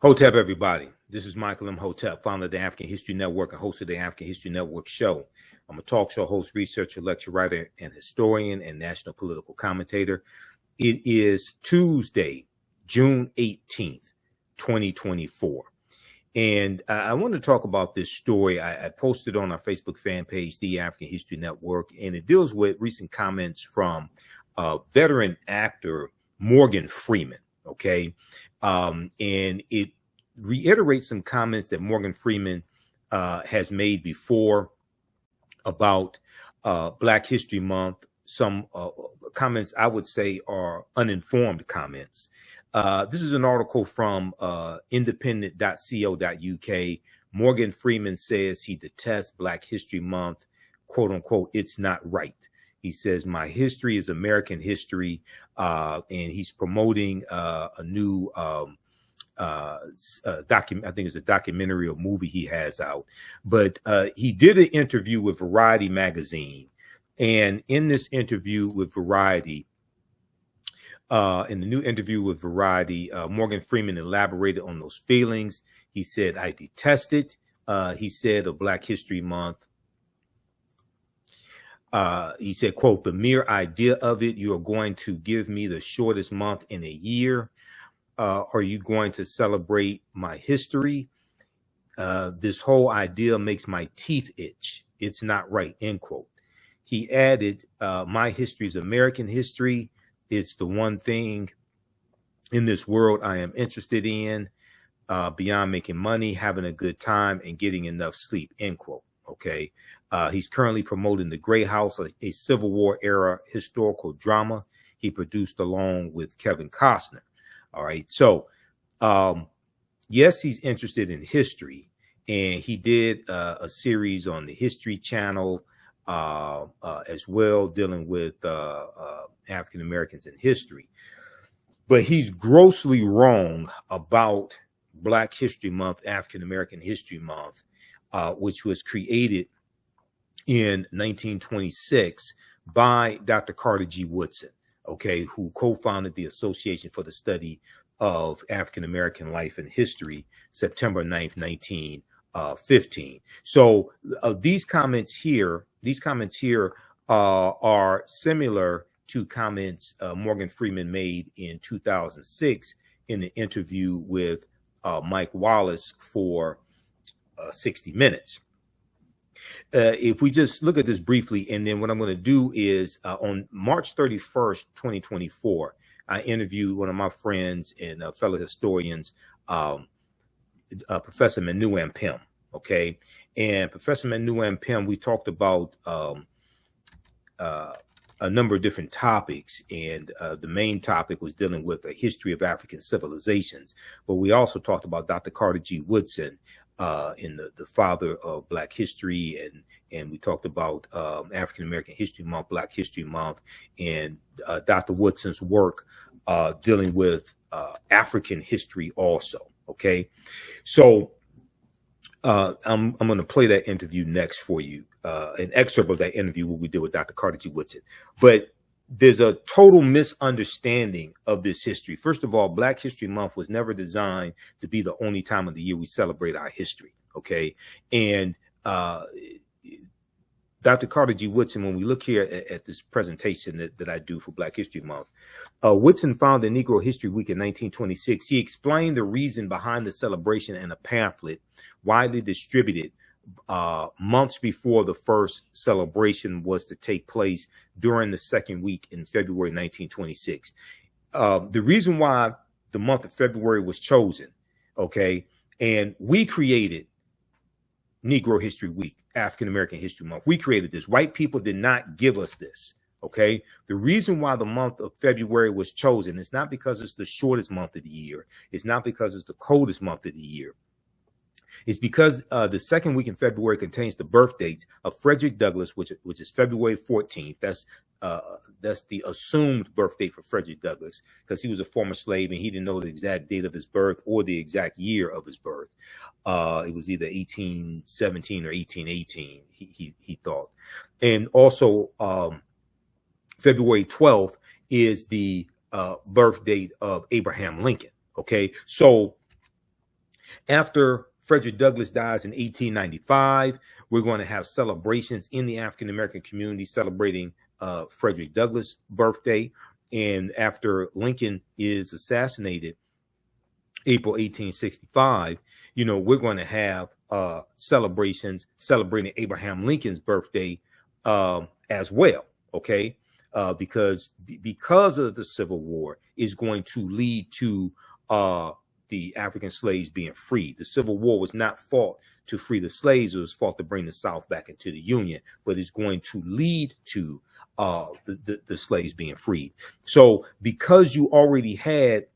Hotep, everybody. This is Michael Imhotep, founder of the African History Network and host of the African History Network show. I'm a talk show host, researcher, lecturer, writer, and historian, and national political commentator. It is Tuesday, June 18th, 2024. And I want to talk about this story. I posted on our Facebook fan page, the African History Network, and it deals with recent comments from veteran actor Morgan Freeman. Okay. And it reiterates some comments that Morgan Freeman has made before about Black History Month. Some comments I would say are uninformed comments. This is an article from independent.co.uk. Morgan Freeman says he detests Black History Month, quote unquote, it's not right. He says, my history is American history, and he's promoting a new I think it's a documentary or movie he has out. But he did an interview with Variety magazine. And in this interview with Variety, in the new interview with Variety, Morgan Freeman elaborated on those feelings. He said, I detest it. He said of Black History Month, he said, quote, the mere idea of it, you are going to give me the shortest month in a year. Are you going to celebrate my history? This whole idea makes my teeth itch. It's not right, end quote. He added, my history is American history. It's the one thing in this world I am interested in, beyond making money, having a good time, and getting enough sleep, end quote. Okay. He's currently promoting The Gray House, a Civil War era historical drama he produced along with Kevin Costner. All right. So, yes, he's interested in history, and he did a series on the History Channel as well, dealing with African Americans in history. But he's grossly wrong about Black History Month, African American History Month, which was created in 1926 by Dr. Carter G. Woodson, okay, who co-founded the Association for the Study of African American Life and History, September 9th, 1915. So these comments here are similar to comments Morgan Freeman made in 2006 in an interview with Mike Wallace for 60 Minutes. If we just look at this briefly, and then what I'm going to do is on March 31st, 2024, I interviewed one of my friends and fellow historians, Professor Manu Ampim. Okay. And Professor Manu Ampim, we talked about a number of different topics. And the main topic was dealing with the history of African civilizations. But we also talked about Dr. Carter G. Woodson, in the father of Black history, and we talked about African American History Month, Black History Month, and Dr. Woodson's work dealing with African history also. Okay, so I'm going to play that interview next for you, an excerpt of that interview what we did with Dr. Carter G. Woodson. But there's a total misunderstanding of this history. First of all, Black History Month was never designed to be the only time of the year we celebrate our history. Okay. And Dr. Carter G. Woodson, when we look here at this presentation that I do for Black History Month, Woodson founded Negro History Week in 1926. He explained the reason behind the celebration in a pamphlet widely distributed months before the first celebration was to take place during the second week in February 1926. The reason why the month of February was chosen, okay, and we created Negro History Week, African American History Month. We created this. White people did not give us this, okay? The reason why the month of February was chosen is not because it's the shortest month of the year. It's not because it's the coldest month of the year. It's because the second week in February contains the birth dates of Frederick Douglass, which is February 14th. That's the assumed birth date for Frederick Douglass, because he was a former slave and he didn't know the exact date of his birth or the exact year of his birth. It was either 1817 or 1818, he thought. And also February 12th is the birth date of Abraham Lincoln. Okay, so After Frederick Douglass dies in 1895, we're going to have celebrations in the African-American community celebrating Frederick Douglass' birthday. And after Lincoln is assassinated, April 1865, we're going to have celebrations celebrating Abraham Lincoln's birthday as well, okay? Because of the Civil War is going to lead to the African slaves being freed. The Civil War was not fought to free the slaves; it was fought to bring the South back into the Union. But it's going to lead to the slaves being freed. So, because you already had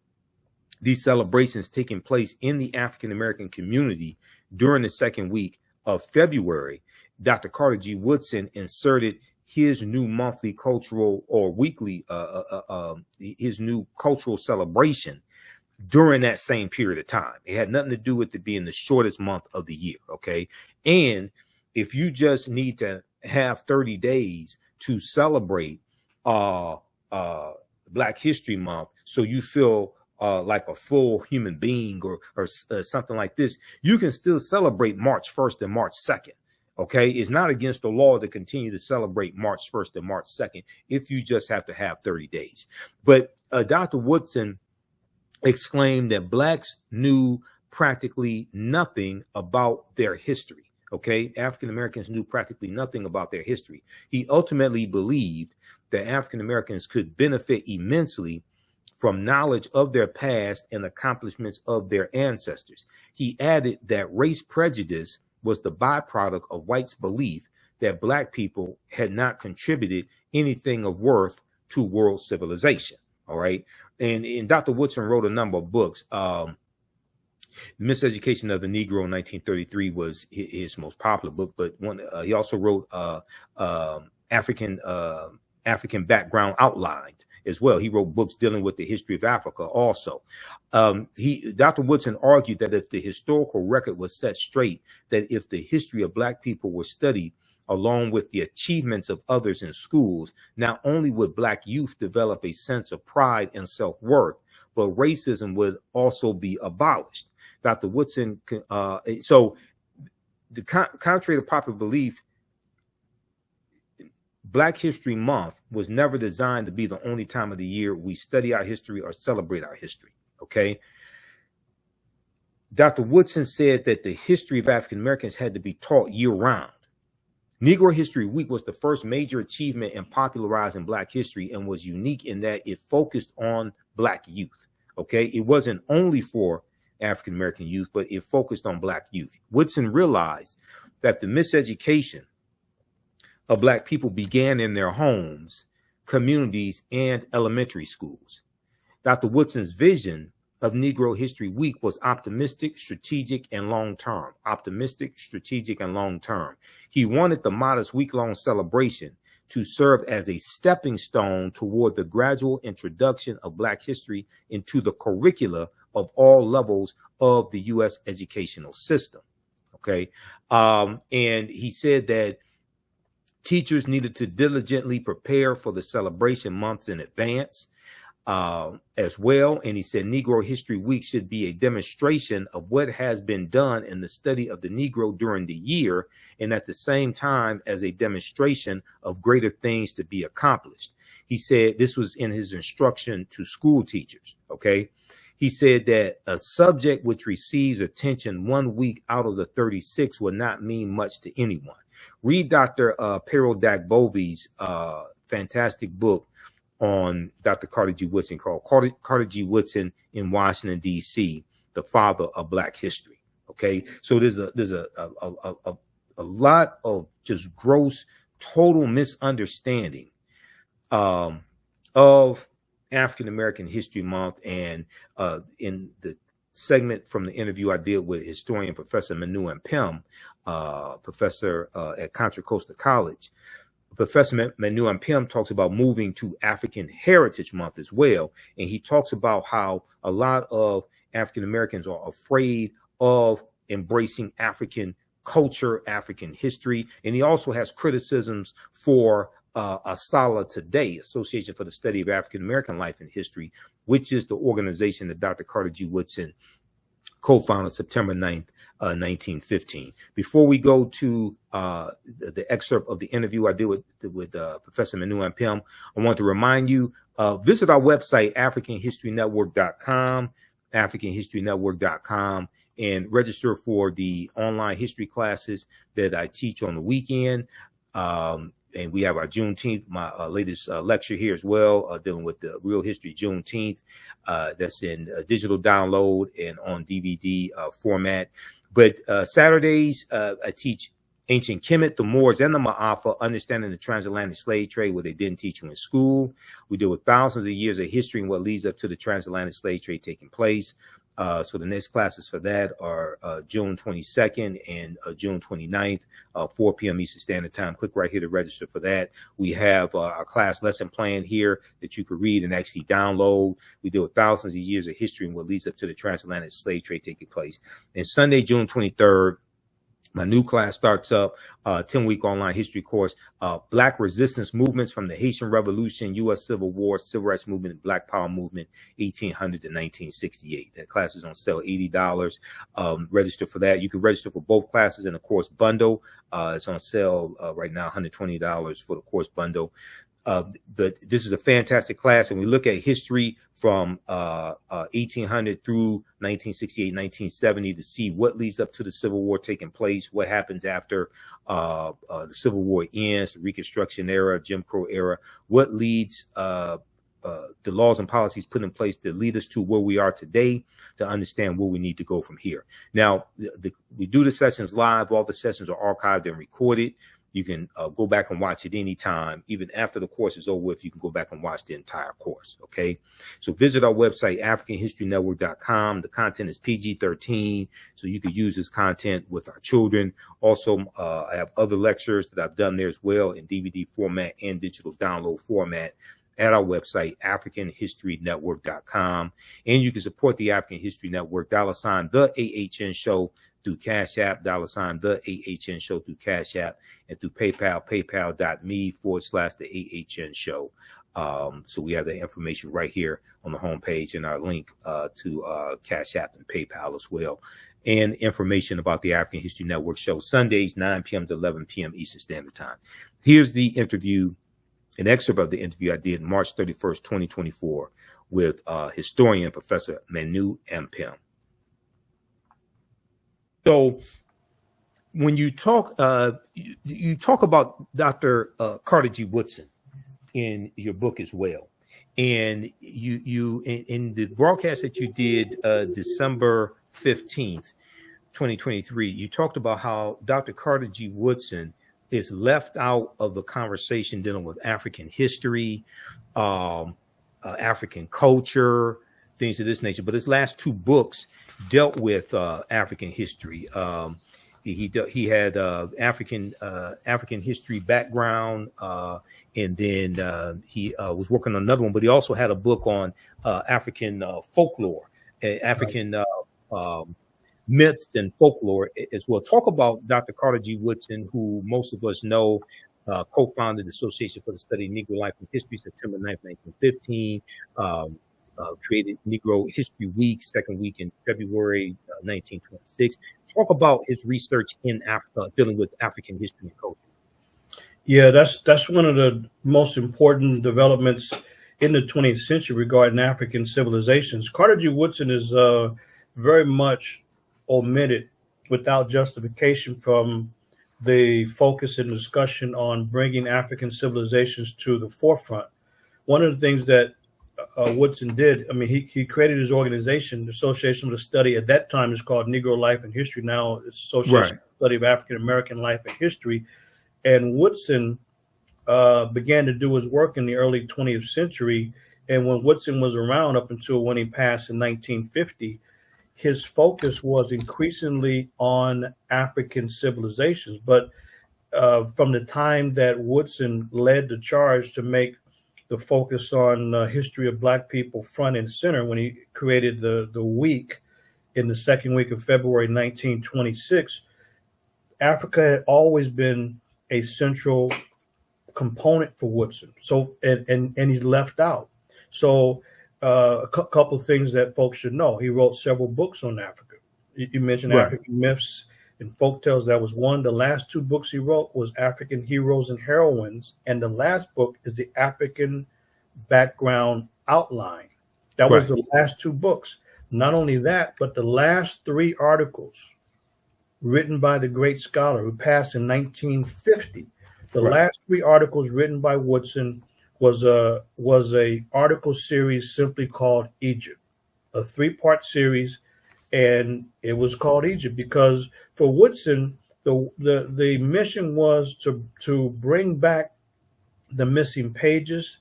these celebrations taking place in the African American community during the second week of February, Dr. Carter G. Woodson inserted his new monthly cultural or weekly, his new cultural celebration during that same period of time. It had nothing to do with it being the shortest month of the year, okay? And if you just need to have 30 days to celebrate Black History Month so you feel like a full human being or something like this, you can still celebrate March 1st and March 2nd. Okay, it's not against the law to continue to celebrate March 1st and March 2nd if you just have to have 30 days. But Dr. Woodson exclaimed that Blacks knew practically nothing about their history. Okay, African Americans knew practically nothing about their history. He ultimately believed that African Americans could benefit immensely from knowledge of their past and accomplishments of their ancestors. He added that race prejudice was the byproduct of whites' belief that Black people had not contributed anything of worth to world civilization. All right. And Dr. Woodson wrote a number of books. Miseducation of the Negro in 1933 was his most popular book, but he also wrote African Background Outlined as well. He wrote books dealing with the history of Africa also. Dr. Woodson argued that if the historical record was set straight, that if the history of Black people were studied along with the achievements of others in schools, not only would Black youth develop a sense of pride and self-worth, but racism would also be abolished. Dr. Woodson, so contrary to popular belief, Black History Month was never designed to be the only time of the year we study our history or celebrate our history, okay? Dr. Woodson said that the history of African Americans had to be taught year-round. Negro History Week was the first major achievement in popularizing Black history and was unique in that it focused on Black youth, okay? It wasn't only for African American youth, but it focused on Black youth. Woodson realized that the miseducation of Black people began in their homes, communities, and elementary schools. Dr. Woodson's vision of Negro History Week was optimistic, strategic, and long-term. Optimistic, strategic, and long-term. He wanted the modest week-long celebration to serve as a stepping stone toward the gradual introduction of Black history into the curricula of all levels of the U.S. educational system. Okay. And he said that teachers needed to diligently prepare for the celebration months in advance as well. And he said Negro History Week should be a demonstration of what has been done in the study of the Negro during the year, and at the same time as a demonstration of greater things to be accomplished. He said this was in his instruction to school teachers. Okay. He said that a subject which receives attention 1 week out of the 36 will not mean much to anyone. Read Dr. Peril Dagbovie's fantastic book on Dr. Carter G. Woodson called Carter G. Woodson in Washington, D.C., the father of Black history. Okay, so there's a lot of just gross, total misunderstanding of African American History Month. And in the segment from the interview I did with historian Professor Manu Ampim, professor at Contra Costa College, Professor Manu Ampim talks about moving to African Heritage Month as well. And he talks about how a lot of African Americans are afraid of embracing African culture, African history. And he also has criticisms for ASALH Today, Association for the Study of African American Life and History, which is the organization that Dr. Carter G. Woodson co-founded September 9th, 1915. Before we go to the excerpt of the interview I did with Professor Manu and Ampim, I want to remind you, visit our website, AfricanHistoryNetwork.com, AfricanHistoryNetwork.com, and register for the online history classes that I teach on the weekend. And we have our Juneteenth, my latest lecture here as well, dealing with the real history Juneteenth. That's in digital download and on DVD format. But Saturdays, I teach ancient Kemet, the Moors, and the Ma'afa, understanding the transatlantic slave trade, what they didn't teach you in school. We deal with thousands of years of history and what leads up to the transatlantic slave trade taking place. So the next classes for that are June 22nd and June 29th, 4 p.m. Eastern Standard Time. Click right here to register for that. We have our class lesson plan here that you could read and actually download. We deal with thousands of years of history and what leads up to the transatlantic slave trade taking place. And Sunday, June 23rd, my new class starts up, 10-week online history course, Black Resistance Movements from the Haitian Revolution, U.S. Civil War, Civil Rights Movement, and Black Power Movement, 1800 to 1968. That class is on sale, $80. Register for that. You can register for both classes in the course bundle. It's on sale right now, $120 for the course bundle. But this is a fantastic class, and we look at history from 1800 through 1968, 1970 to see what leads up to the Civil War taking place, what happens after the Civil War ends, the Reconstruction era, Jim Crow era, what leads the laws and policies put in place that lead us to where we are today to understand where we need to go from here. Now, we do the sessions live. All the sessions are archived and recorded. You can go back and watch it anytime. Even after the course is over with, you can go back and watch the entire course, okay? So visit our website, AfricanHistoryNetwork.com. The content is PG-13, so you can use this content with our children. Also, I have other lectures that I've done there as well in DVD format and digital download format at our website, AfricanHistoryNetwork.com. And you can support the African History Network, $ the AHN Show, through Cash App, $ the AHN Show through Cash App, and through PayPal, paypal.me/the AHN Show. So we have the information right here on the homepage and our link to Cash App and PayPal as well. And information about the African History Network show, Sundays, 9 p.m. to 11 p.m. Eastern Standard Time. Here's the interview, an excerpt of the interview I did March 31st, 2024 with historian Professor Manu Ampim. So when you talk about Dr. Carter G. Woodson in your book as well, and you in the broadcast that you did December 15th, 2023, you talked about how Dr. Carter G. Woodson is left out of the conversation dealing with African history, African culture, things of this nature. But his last two books dealt with African history. He had African history background, and then he was working on another one. But he also had a book on African folklore, African myths and folklore as well. Talk about Dr. Carter G. Woodson, who most of us know, co-founded the Association for the Study of Negro Life and History, September 9th, 1915. Created Negro History Week, second week in February 1926. Talk about his research in Africa, dealing with African history and culture. Yeah, that's one of the most important developments in the 20th century regarding African civilizations. Carter G. Woodson is very much omitted without justification from the focus and discussion on bringing African civilizations to the forefront. One of the things that Woodson did, I mean, he created his organization, the Association for the Study, at that time is called Negro Life and History. Now it's Association for the Study of African American Life and History. And Woodson began to do his work in the early 20th century. And when Woodson was around up until when he passed in 1950, his focus was increasingly on African civilizations. But from the time that Woodson led the charge to make the focus on history of Black people front and center, when he created the week in the second week of February 1926, Africa had always been a central component for Woodson. So and he's left out. So a couple of things that folks should know. He wrote several books on Africa. You mentioned Right. African myths and folktales. That was one. The last two books he wrote was African Heroes and Heroines, and the last book is the African Background Outline. That was Right. the last two books. Not only that, but the last three articles written by the great scholar who passed in 1950. The Right. last three articles written by Woodson was a article series simply called Egypt, a 3-part series, and it was called Egypt because for Woodson, the mission was to bring back the missing pages,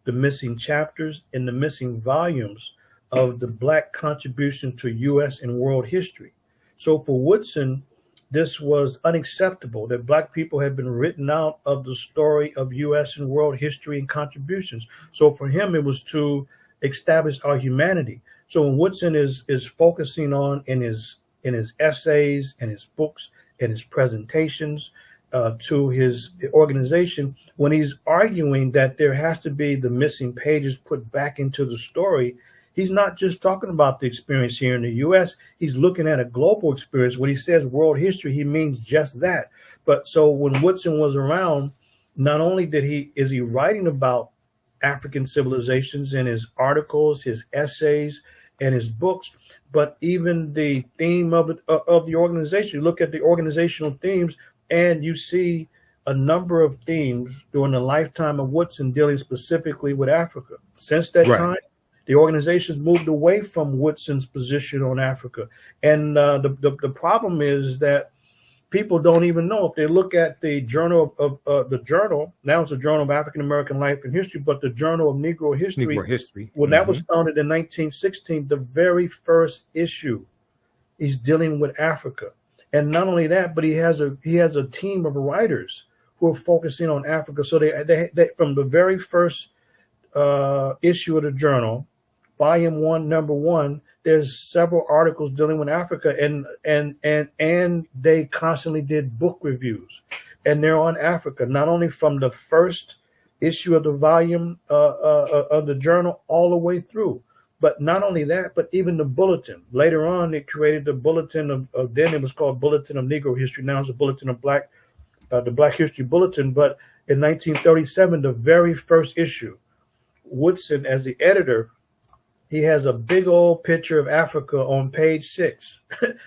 the missing chapters, and the missing volumes of the Black contribution to U.S. and world history. So for Woodson, this was unacceptable that Black people had been written out of the story of U.S. and world history and contributions. So for him, it was to establish our humanity. So when Woodson is focusing on in his essays and his books and his presentations to his organization, when he's arguing that there has to be the missing pages put back into the story, he's not just talking about the experience here in the U.S. He's looking at a global experience. When he says world history, he means just that. But so when Woodson was around, not only is he writing about African civilizations in his articles, his essays, and his books, but even the theme of the organization. You look at the organizational themes, and you see a number of themes during the lifetime of Woodson dealing specifically with Africa. Since that time, the organization's moved away from Woodson's position on Africa. And the problem is that people don't even know. If they look at the journal now it's a Journal of African American Life and History, but the Journal of Negro History. When that was founded in 1916, the very first issue is dealing with Africa. And not only that, but he has a team of writers who are focusing on Africa. So they from the very first issue of the journal, Volume 1, Number 1, there's several articles dealing with Africa, and they constantly did book reviews, and they're on Africa, not only from the first issue of the volume of the journal all the way through. But not only that, but even the bulletin. Later on, they created the bulletin of then it was called Bulletin of Negro History. Now it's a Bulletin of the Black History Bulletin. But in 1937, the very first issue, Woodson, as the editor, he has a big old picture of Africa on page 6,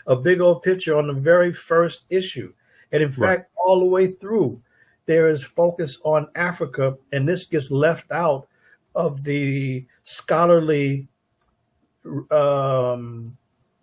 a big old picture on the very first issue. And in fact, all the way through, there is focus on Africa, and this gets left out of the scholarly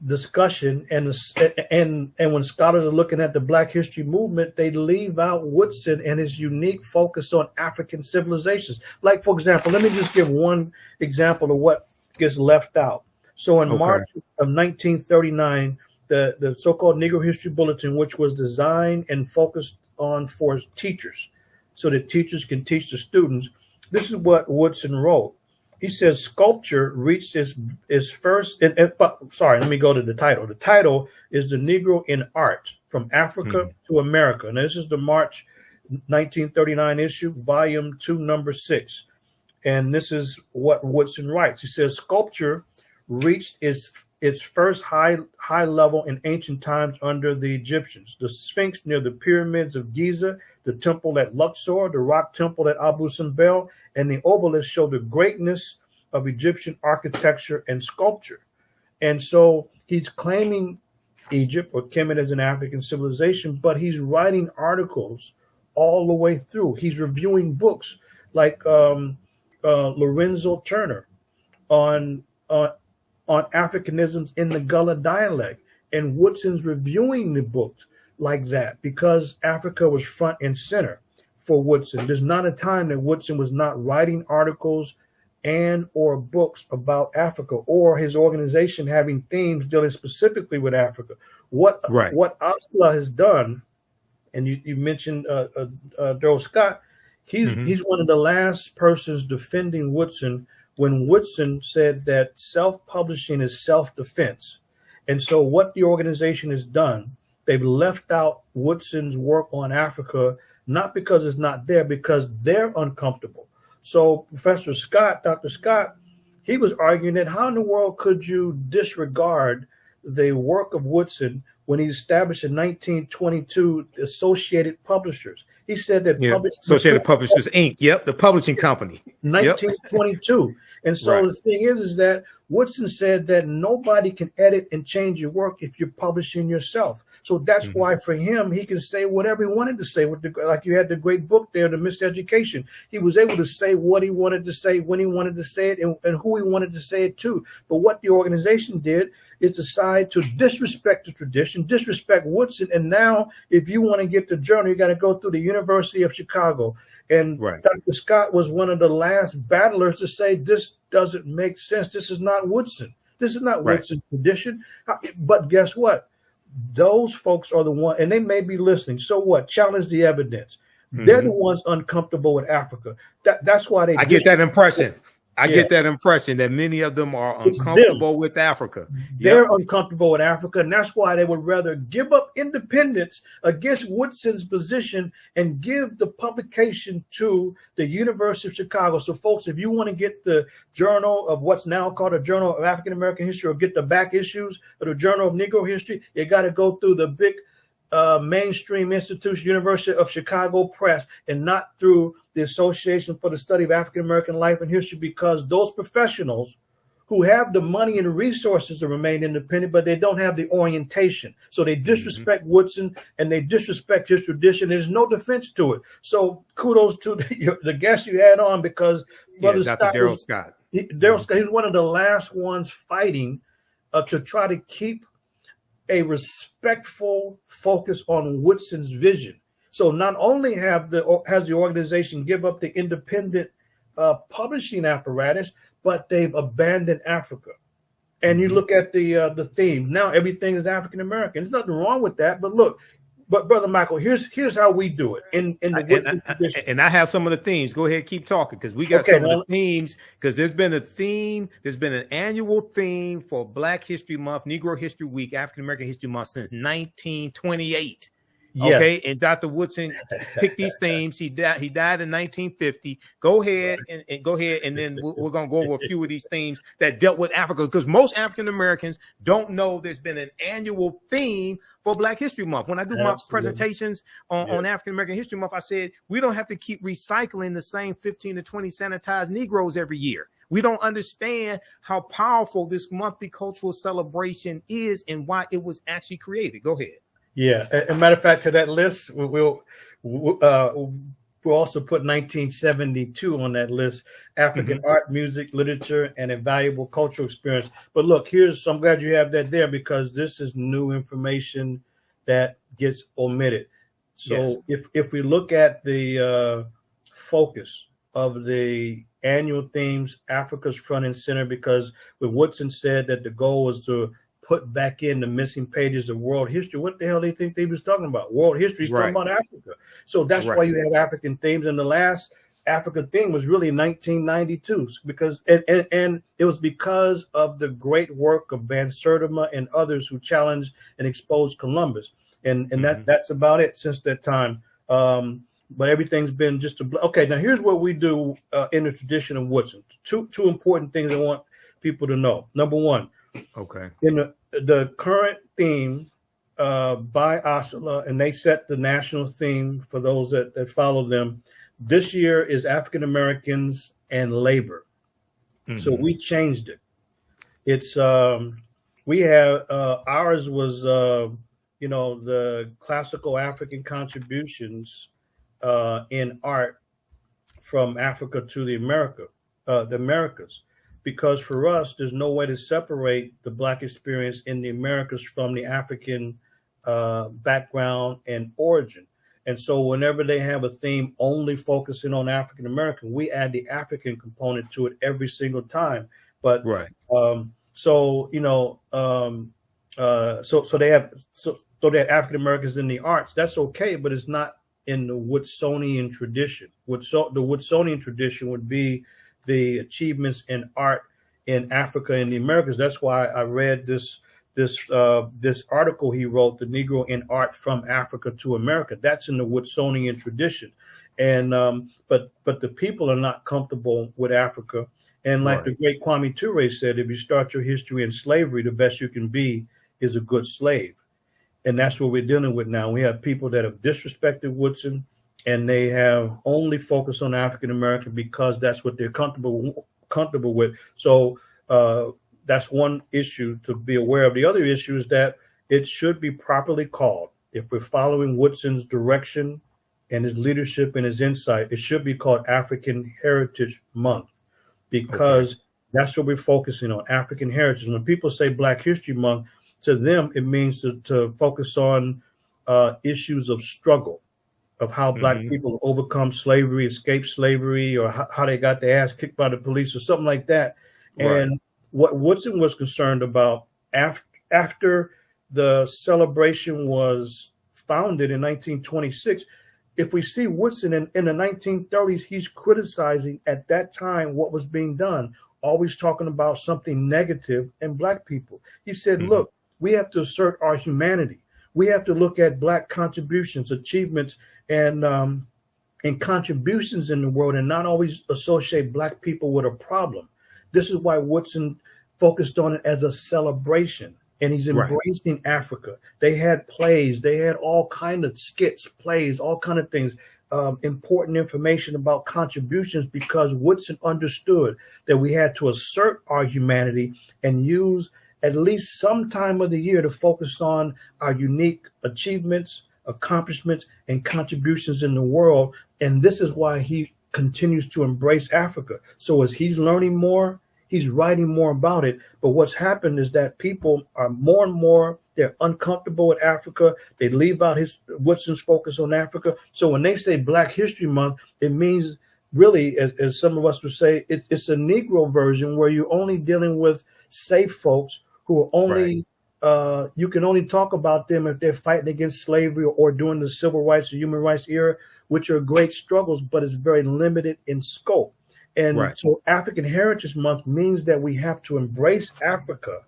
discussion. And when scholars are looking at the Black history movement, they leave out Woodson and his unique focus on African civilizations. Like, for example, let me just give one example of what gets left out. So in March of 1939, the so-called Negro History Bulletin, which was designed and focused on for teachers, so that teachers can teach the students, this is what Woodson wrote. He says, sculpture reached its first, sorry, let me go to the title. The title is The Negro in Art, From Africa to America. And this is the March 1939 issue, Volume 2, Number 6. And this is what Woodson writes. He says, sculpture reached its first high level in ancient times under the Egyptians. The Sphinx near the pyramids of Giza, the temple at Luxor, the rock temple at Abu Simbel, and the obelisk show the greatness of Egyptian architecture and sculpture. And so he's claiming Egypt or Kemet as an African civilization, but he's writing articles all the way through. He's reviewing books like Lorenzo Turner on Africanisms in the Gullah dialect, and Woodson's reviewing the books like that because Africa was front and center for Woodson. There's not a time that Woodson was not writing articles and or books about Africa, or his organization having themes dealing specifically with Africa. What Osla has done, and you mentioned Daryl Scott, he's one of the last persons defending Woodson when Woodson said that self-publishing is self-defense. And so what the organization has done, they've left out Woodson's work on Africa, not because it's not there, because they're uncomfortable. So Professor Scott, Dr. Scott, he was arguing that how in the world could you disregard the work of Woodson when he established in 1922 Associated Publishers. He said that Associated Publishers Inc. Yep, the publishing company. 1922. And so the thing is that Woodson said that nobody can edit and change your work if you're publishing yourself. So that's why for him, he can say whatever he wanted to say. Like you had the great book there, The Miseducation. He was able to say what he wanted to say, when he wanted to say it, and who he wanted to say it to. But what the organization did is decide to disrespect the tradition, disrespect Woodson. And now if you want to get the journal, you got to go through the University of Chicago. And Dr. Scott was one of the last battlers to say, this doesn't make sense. This is not Woodson. This is not Woodson's tradition. But guess what? Those folks are the one, and they may be listening. So what? Challenge the evidence. They're the ones uncomfortable with Africa. That's why they. I get that impression. I get that impression that many of them are uncomfortable with Africa. They're uncomfortable with Africa, and that's why they would rather give up independence against Woodson's position and give the publication to the University of Chicago. So, folks, if you want to get the journal of what's now called a Journal of African American History, or get the back issues of the Journal of Negro History, you got to go through the big mainstream institution, University of Chicago Press, and not through the Association for the Study of African American Life and History, because those professionals who have the money and the resources to remain independent, but they don't have the orientation. So they disrespect Woodson and they disrespect his tradition. There's no defense to it. So kudos to the guest you had on, because Brother Dr. Scott. Daryl Scott, he was one of the last ones fighting to try to keep a respectful focus on Woodson's vision. So not only has the organization give up the independent publishing apparatus, but they've abandoned Africa. And you look at the theme now, everything is African American. There's nothing wrong with that. But look, Brother Michael, here's how we do it in the Woodson tradition. And I have some of the themes. Go ahead, keep talking, because we got some of the themes. Because there's been a theme, there's been an annual theme for Black History Month, Negro History Week, African American History Month since 1928. Yes. Okay, and Dr. Woodson picked these themes. He died in 1950. Go ahead and then we're gonna go over a few of these themes that dealt with Africa, because most African Americans don't know there's been an annual theme for Black History Month. When I do my presentations on African American History Month, I said we don't have to keep recycling the same 15 to 20 sanitized Negroes every year. We don't understand how powerful this monthly cultural celebration is and why it was actually created. Go ahead. Yeah, as a matter of fact, to that list, we'll also put 1972 on that list: African art, music, literature, and a valuable cultural experience. But look, I'm glad you have that there, because this is new information that gets omitted. So if we look at the focus of the annual themes, Africa's front and center, because when Woodson said that the goal was to put back in the missing pages of world history, what the hell do they think they was talking about? World history is talking about Africa. So that's why you have African themes. And the last African theme was really 1992, because and it was because of the great work of Van Sertima and others who challenged and exposed Columbus. And that's about it since that time. But everything's been just okay. Now here's what we do in the tradition of Woodson. Two important things I want people to know. Number one, in the current theme by Asala, and they set the national theme for those that follow them, this year is African Americans and labor. So we changed it. It's we have ours was the classical African contributions in art from Africa to the Americas. Because for us, there's no way to separate the Black experience in the Americas from the African background and origin. And so whenever they have a theme only focusing on African American, we add the African component to it every single time. But so they have African Americans in the arts. That's okay, but it's not in the Woodsonian tradition. The Woodsonian tradition would be the achievements in art in Africa and the Americas. That's why I read this article he wrote, "The Negro in Art from Africa to America." That's in the Woodsonian tradition, and but the people are not comfortable with Africa. And like the great Kwame Ture said, if you start your history in slavery, the best you can be is a good slave. And that's what we're dealing with now. We have people that have disrespected Woodson, and they have only focused on African American because that's what they're comfortable with. So that's one issue to be aware of. The other issue is that it should be properly called. If we're following Woodson's direction and his leadership and his insight, it should be called African Heritage Month, because that's what we're focusing on, African heritage. When people say Black History Month, to them, it means to focus on issues of struggle, of how Black people overcome slavery, escape slavery, or how they got their ass kicked by the police or something like that. Right. And what Woodson was concerned about after the celebration was founded in 1926, if we see Woodson in the 1930s, he's criticizing at that time what was being done, always talking about something negative in Black people. He said, look, we have to assert our humanity. We have to look at Black contributions, achievements, and contributions in the world, and not always associate Black people with a problem. This is why Woodson focused on it as a celebration, and he's embracing Africa. They had plays, they had all kind of skits, plays, all kind of things, important information about contributions, because Woodson understood that we had to assert our humanity and use at least some time of the year to focus on our unique achievements, accomplishments, and contributions in the world. And this is why he continues to embrace Africa. So as he's learning more, he's writing more about it. But what's happened is that people are more and more, they're uncomfortable with Africa. They leave out Woodson's focus on Africa. So when they say Black History Month, it means really, as some of us would say, it's a Negro version where you're only dealing with safe folks who are only, you can only talk about them if they're fighting against slavery or during the civil rights or human rights era, which are great struggles, but it's very limited in scope. And so African Heritage Month means that we have to embrace Africa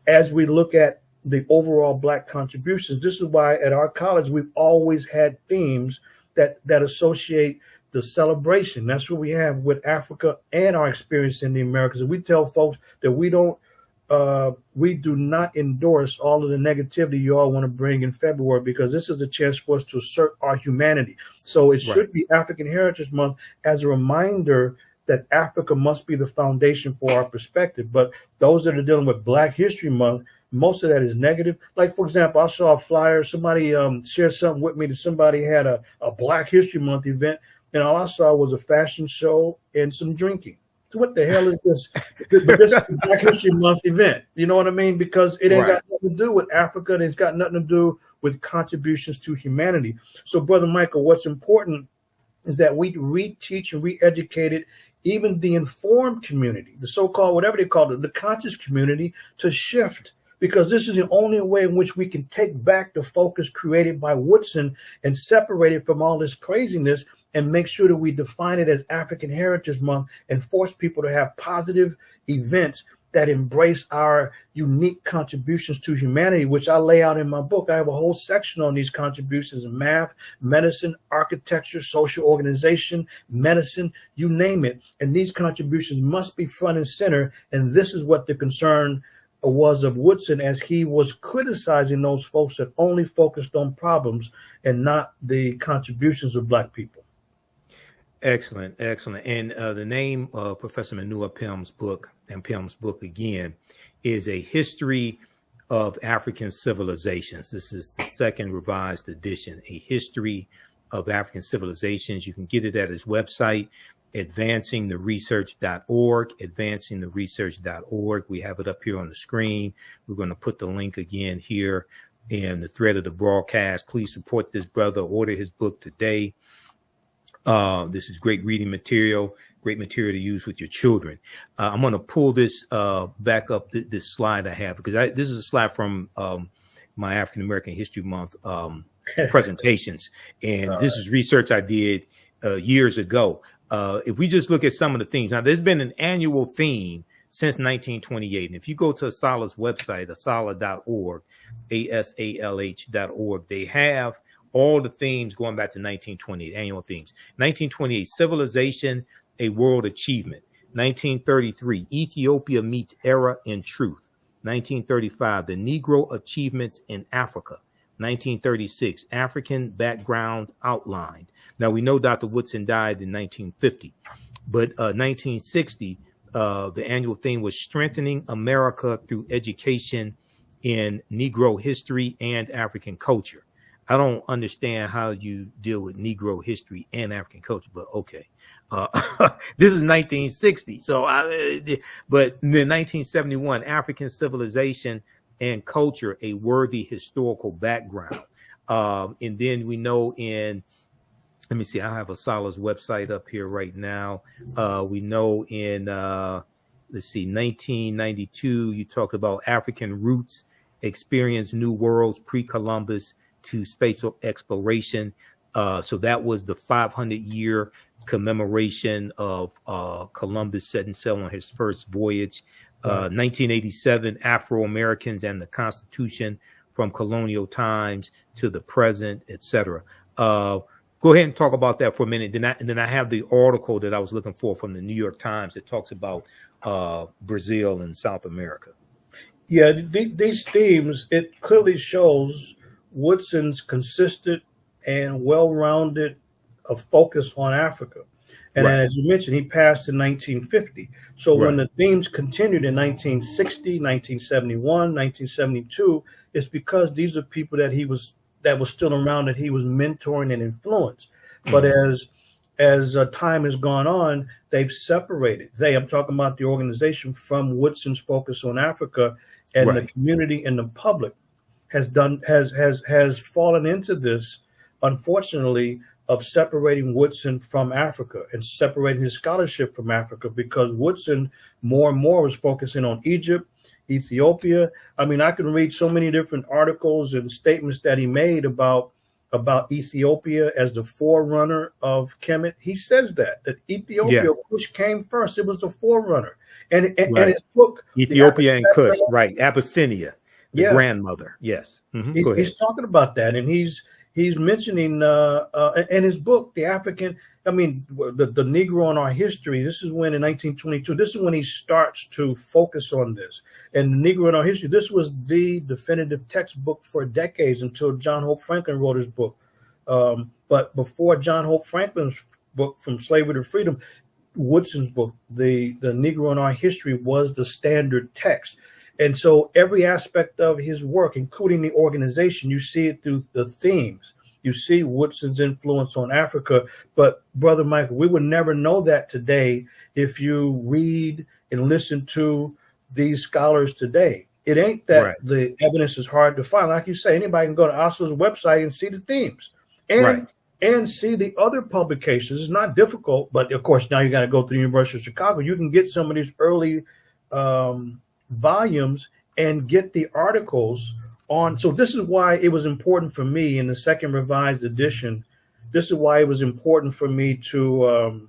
as we look at the overall Black contributions. This is why at our college, we've always had themes that associate the celebration. That's what we have with Africa and our experience in the Americas. And we tell folks that we do not endorse all of the negativity you all want to bring in February, because this is a chance for us to assert our humanity. So it should be African Heritage Month as a reminder that Africa must be the foundation for our perspective. But those that are dealing with Black History Month, most of that is negative. Like, for example, I saw a flyer, somebody shared something with me that somebody had a Black History Month event, and all I saw was a fashion show and some drinking. So what the hell is this? This is a Black History Month event. You know what I mean? Because it ain't got nothing to do with Africa, and it's got nothing to do with contributions to humanity. So, Brother Michael, what's important is that we reteach and re-educate it, even the informed community, the so-called, whatever they call it, the conscious community, to shift. Because this is the only way in which we can take back the focus created by Woodson and separate it from all this craziness, and make sure that we define it as African Heritage Month and force people to have positive events that embrace our unique contributions to humanity, which I lay out in my book. I have a whole section on these contributions in math, medicine, architecture, social organization, medicine, you name it. And these contributions must be front and center. And this is what the concern was of Woodson, as he was criticizing those folks that only focused on problems and not the contributions of Black people. Excellent, excellent. And the name of Professor Manu Ampim's book again is A History of African Civilizations. This is the second revised edition, A History of African Civilizations. You can get it at his website, advancingtheresearch.org, advancingtheresearch.org. We have it up here on the screen. We're going to put the link again here in the thread of the broadcast. Please support this brother. Order his book today. This is great reading material, great material to use with your children. I'm going to pull this back up, this slide I have, because this is a slide from my African American History Month presentations. And this is research I did years ago. If we just look at some of the themes, now there's been an annual theme since 1928. And if you go to Asalah's website, asalah.org, asalh.org, they have all the themes going back to 1928, annual themes. 1928, Civilization, a World Achievement. 1933, Ethiopia Meets Era in Truth. 1935, The Negro Achievements in Africa. 1936, African Background Outlined. Now, we know Dr. Woodson died in 1950, but 1960, the annual theme was Strengthening America Through Education in Negro History and African Culture. I don't understand how you deal with Negro history and African culture, but okay. This is 1960. But in 1971, African Civilization and Culture, A Worthy Historical Background. And then we know let me see, I have a Sala's website up here right now. We know in, let's see, 1992, you talked about African Roots, Experience New Worlds, Pre-Columbus to Spatial Exploration. So that was the 500-year commemoration of Columbus setting sail on his first voyage. 1987, Afro-Americans and the Constitution from Colonial Times to the Present, etc. Go ahead and talk about that for a minute. Then I have the article that I was looking for from the New York Times that talks about Brazil and South America. Yeah, these themes, it clearly shows Woodson's consistent and well-rounded focus on Africa. And as you mentioned, he passed in 1950. So when the themes continued in 1960, 1971, 1972, it's because these are people that was still around, that he was mentoring and influenced. But as time has gone on, they've separated. I'm talking about the organization from Woodson's focus on Africa, and the community and the public has fallen into this, unfortunately, of separating Woodson from Africa and separating his scholarship from Africa, because Woodson more and more was focusing on Egypt, Ethiopia. I mean, I can read so many different articles and statements that he made about Ethiopia as the forerunner of Kemet. He says that Ethiopia, which came first, it was the forerunner. And his book, Ethiopia and Kush, Abyssinia, the grandmother. Yes. He's talking about that, and he's mentioning in his book, the Negro in Our History. This is when in 1922, this is when he starts to focus on this. And the Negro in Our History, this was the definitive textbook for decades until John Hope Franklin wrote his book. But before John Hope Franklin's book, From Slavery to Freedom, Woodson's book, the Negro in Our History, was the standard text. And so every aspect of his work, including the organization, you see it through the themes. You see Woodson's influence on Africa. But Brother Michael, we would never know that today if you read and listen to these scholars today. It ain't that the evidence is hard to find. Like you say, anybody can go to Oslo's website and see the themes and see the other publications. It's not difficult, but of course, now you got to go to the University of Chicago. You can get some of these early volumes and get the articles on. So this is why it was important for me in the second revised edition. This is why it was important for me to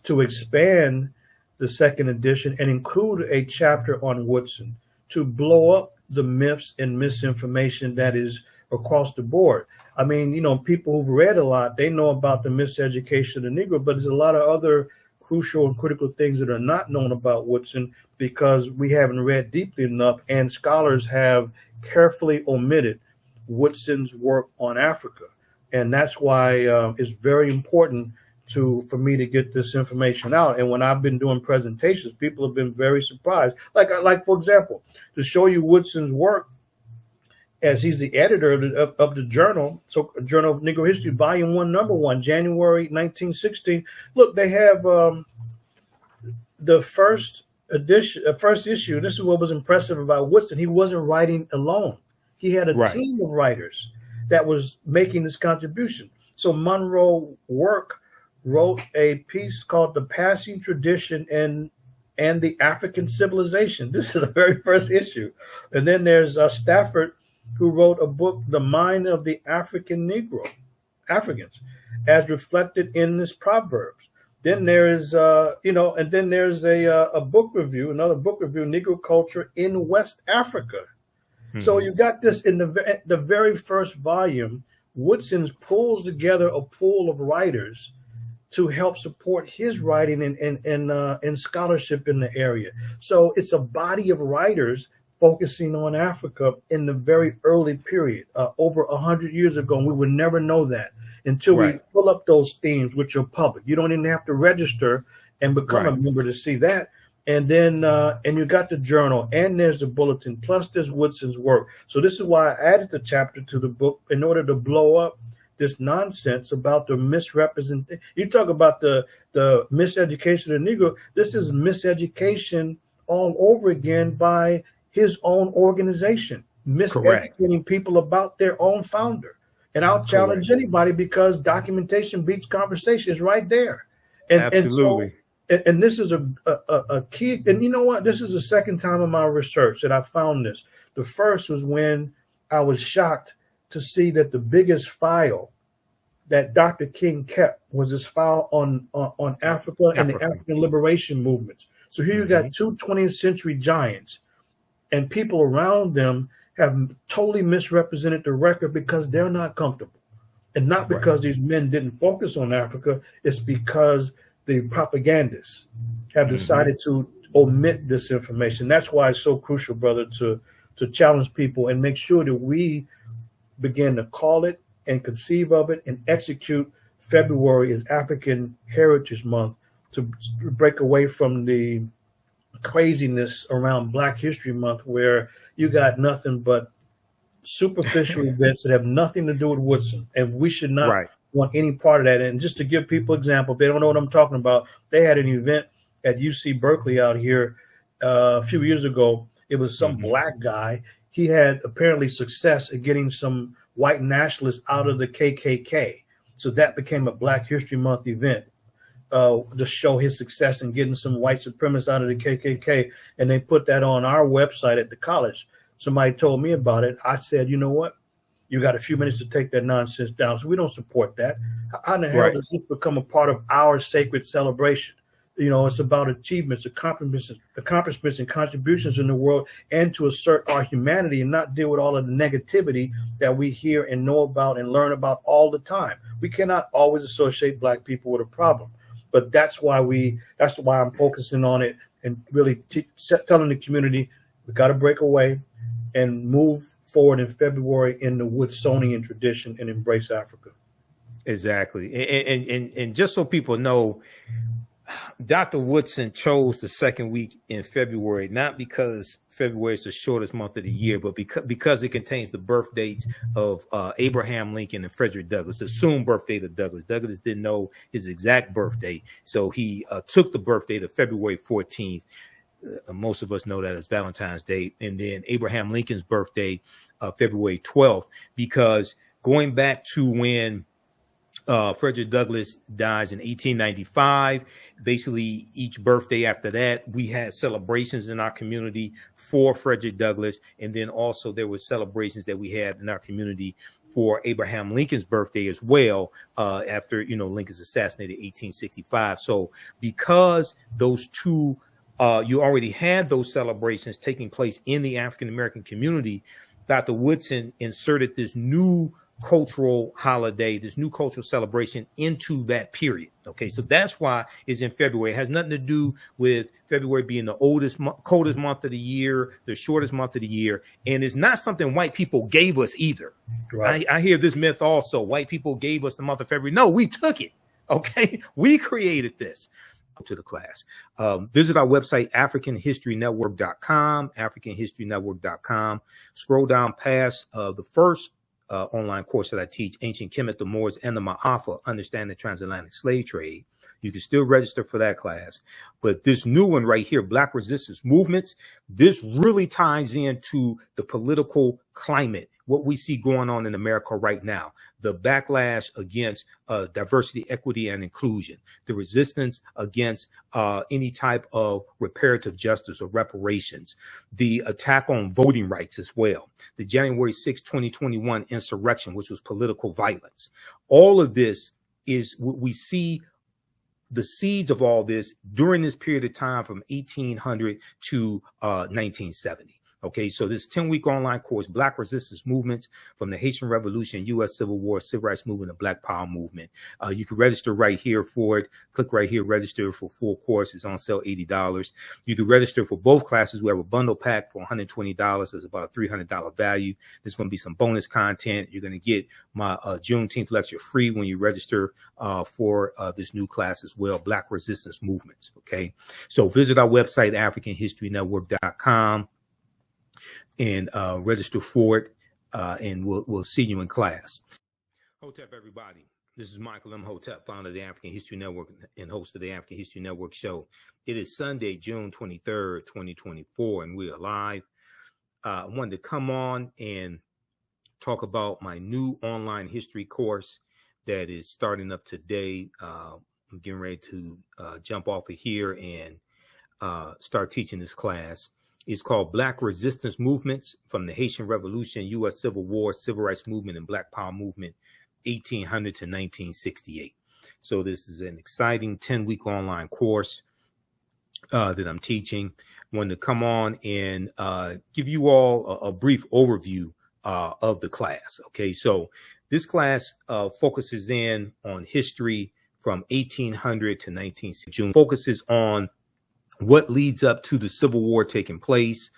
expand the second edition and include a chapter on Woodson, to blow up the myths and misinformation that is across the board. I mean, people who've read a lot, they know about the miseducation of the Negro, but there's a lot of other crucial and critical things that are not known about Woodson because we haven't read deeply enough, and scholars have carefully omitted Woodson's work on Africa. And that's why it's very important for me to get this information out. And when I've been doing presentations, people have been very surprised. Like for example, to show you Woodson's work, as he's the editor of the journal, so Journal of Negro History, Volume 1, Number 1, January 1916. Look, they have the first issue. This is what was impressive about Woodson. He wasn't writing alone. He had a team of writers that was making this contribution. So Monroe wrote a piece called The Passing Tradition and the African Civilization. This is the very first issue. And then there's Stafford, who wrote a book, The Mind of the African Africans, as reflected in this Proverbs. Then there is, and then there's a book review, another book review, Negro Culture in West Africa. Mm-hmm. So you got this in the very first volume. Woodson pulls together a pool of writers to help support his writing and scholarship in the area. So it's a body of writers focusing on Africa in the very early period, over 100 years ago. And we would never know that until we pull up those themes, which are public. You don't even have to register and become a member to see that. And then, and you got the journal, and there's the bulletin, plus there's Woodson's work. So this is why I added the chapter to the book, in order to blow up this nonsense about the misrepresentation. You talk about the miseducation of the Negro. This is miseducation all over again by his own organization, miseducating people about their own founder. And I'll challenge anybody, because documentation beats conversation is right there. And, absolutely. And this is a key. And you know what? This is the second time in my research that I found this. The first was when I was shocked to see that the biggest file that Dr. King kept was his file on Africa and the African liberation movements. So here you got two 20th century giants, and people around them have totally misrepresented the record because they're not comfortable. And not because these men didn't focus on Africa, it's because the propagandists have decided to omit this information. That's why it's so crucial, brother, to challenge people and make sure that we begin to call it and conceive of it and execute February as African Heritage Month, to break away from the craziness around Black History Month, where you got nothing but superficial events that have nothing to do with Woodson, and we should not want any part of that. And just to give people an example, if they don't know what I'm talking about, they had an event at UC Berkeley out here a few years ago. It was some black guy. He had apparently success at getting some white nationalists out of the KKK. So that became a Black History Month event to show his success in getting some white supremacists out of the KKK. And they put that on our website at the college. Somebody told me about it. I said, you know what? You got a few minutes to take that nonsense down. So we don't support that. How in the hell does this become a part of our sacred celebration? You know, it's about achievements, accomplishments and contributions in the world, and to assert our humanity and not deal with all of the negativity that we hear and know about and learn about all the time. We cannot always associate Black people with a problem, but that's why I'm focusing on it and really telling the community we got to break away and move forward in February in the Woodsonian tradition and embrace Africa. Exactly. And just so people know, Dr. Woodson chose the second week in February, not because February is the shortest month of the year, but because it contains the birth dates of Abraham Lincoln and Frederick Douglass, the assumed birth date of Douglass. Douglass didn't know his exact birth date, so he took the birth date of February 14th. Most of us know that as Valentine's Day. And then Abraham Lincoln's birthday, February 12th, because going back to when Frederick Douglass dies in 1895. Basically, each birthday after that, we had celebrations in our community for Frederick Douglass. And then also there were celebrations that we had in our community for Abraham Lincoln's birthday as well, after, Lincoln's assassinated in 1865. So because those two, you already had those celebrations taking place in the African-American community, Dr. Woodson inserted this new cultural holiday, this new cultural celebration into that period. Okay, so that's why it's in February. It has nothing to do with February being the coldest month of the year, the shortest month of the year, and it's not something white people gave us either. Right. I hear this myth also: white people gave us the month of February. No, we took it. Okay, we created this. To the class. Visit our website, AfricanHistoryNetwork.com, AfricanHistoryNetwork.com. Scroll down past the first online course that I teach, Ancient Kemet, the Moors, and the Ma'afa, Understand the Transatlantic Slave Trade. You can still register for that class. But this new one right here, Black Resistance Movements, this really ties into the political climate, what we see going on in America right now. The backlash against diversity, equity, and inclusion, the resistance against any type of reparative justice or reparations, the attack on voting rights as well, the January 6, 2021 insurrection, which was political violence. All of this is what we see, the seeds of all this during this period of time from 1800 to 1970. Okay, so this 10-week online course, Black Resistance Movements from the Haitian Revolution, U.S. Civil War, Civil Rights Movement, and Black Power Movement. You can register right here for it. Click right here, register for full course. It's on sale, $80. You can register for both classes. We have a bundle pack for $120. It's about a $300 value. There's going to be some bonus content. You're going to get my Juneteenth lecture free when you register for this new class as well, Black Resistance Movements. Okay, so visit our website, AfricanHistoryNetwork.com. and register for it, and we'll see you in class. Hotep, everybody. This is Michael Imhotep, founder of the African History Network and host of the African History Network show. It is Sunday, June 23rd, 2024, and we are live. I wanted to come on and talk about my new online history course that is starting up today. I'm getting ready to jump off of here and start teaching this class. It's called Black Resistance Movements from the Haitian Revolution, U.S. Civil War, Civil Rights Movement, and Black Power Movement, 1800 to 1968. So this is an exciting 10-week online course that I'm teaching. I wanted to come on and give you all a brief overview of the class. Okay, so this class focuses in on history from 1800 to 1960. Focuses on what leads up to the Civil War taking place,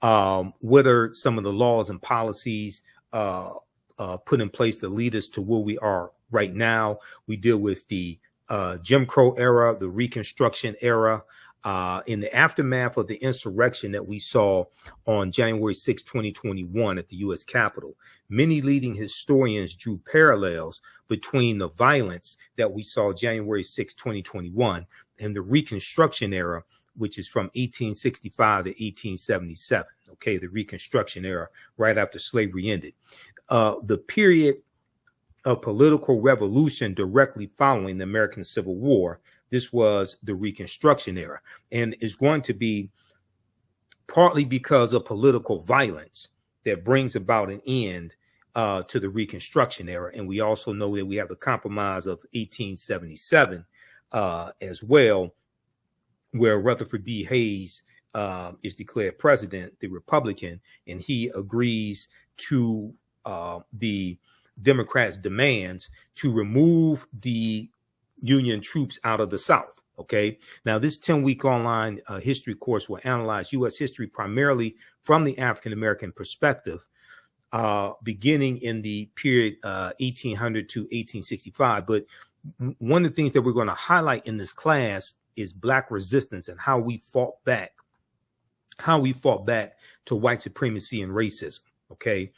what are some of the laws and policies put in place that lead us to where we are right now. We deal with the Jim Crow era, the Reconstruction era, in the aftermath of the insurrection that we saw on January 6, 2021 at the U.S. Capitol. Many leading historians drew parallels between the violence that we saw January 6, 2021 and the Reconstruction era, which is from 1865 to 1877. Okay, the Reconstruction era, right after slavery ended. The period of political revolution directly following the American Civil War, this was the Reconstruction era, and is going to be partly because of political violence that brings about an end to the Reconstruction era. And we also know that we have the Compromise of 1877 as well, where Rutherford B. Hayes is declared president, the Republican, and he agrees to the Democrats' demands to remove the Union troops out of the South. Okay, now this 10-week online history course will analyze U.S. history primarily from the African-American perspective, beginning in the period 1800 to 1865. But one of the things that we're going to highlight in this class is Black resistance and how we fought back to white supremacy and racism. Okay,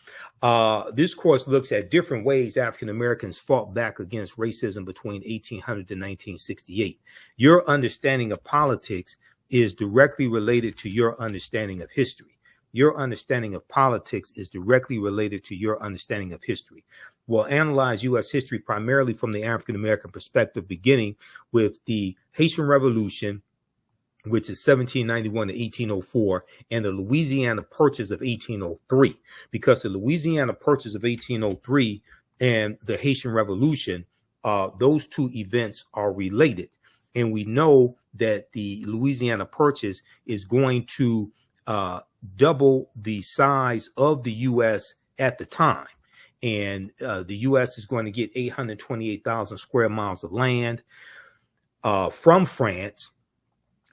this course looks at different ways African Americans fought back against racism between 1800 to 1968. Your understanding of politics is directly related to your understanding of history. Your understanding of politics is directly related to your understanding of history. We'll analyze U.S. history primarily from the African-American perspective, beginning with the Haitian Revolution, which is 1791 to 1804, and the Louisiana Purchase of 1803, because the Louisiana Purchase of 1803 and the Haitian Revolution, those two events are related. And we know that the Louisiana Purchase is going to double the size of the U.S. at the time. And the U.S. is going to get 828,000 square miles of land from France.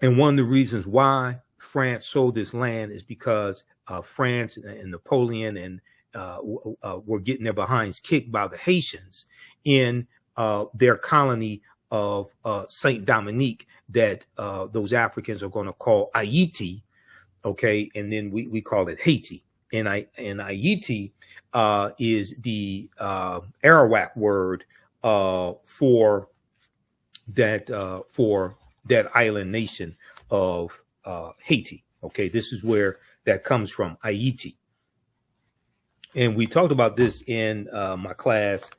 And one of the reasons why France sold this land is because France and Napoleon and were getting their behinds kicked by the Haitians in their colony of Saint Dominique that those Africans are going to call Haiti. Okay, and then we call it Haiti. And Haiti is the Arawak word for that island nation of Haiti. Okay, this is where that comes from, Haiti. And we talked about this in my class,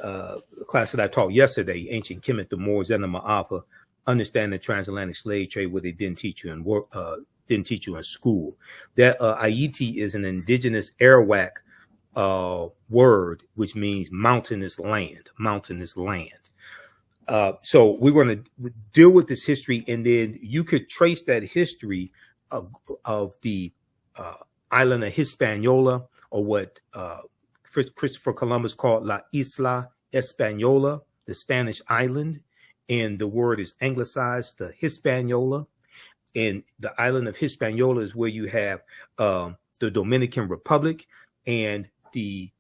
the class that I taught yesterday, Ancient Kemet, the Moors, and the Ma'afa, Understanding the Transatlantic Slave Trade, where they didn't teach you in school. That Haiti is an indigenous Arawak word, which means mountainous land, so we're going to deal with this history, and then you could trace that history of the island of Hispaniola, or what Christopher Columbus called La Isla Española, the Spanish island, and the word is anglicized to Hispaniola. And the island of Hispaniola is where you have the Dominican Republic and the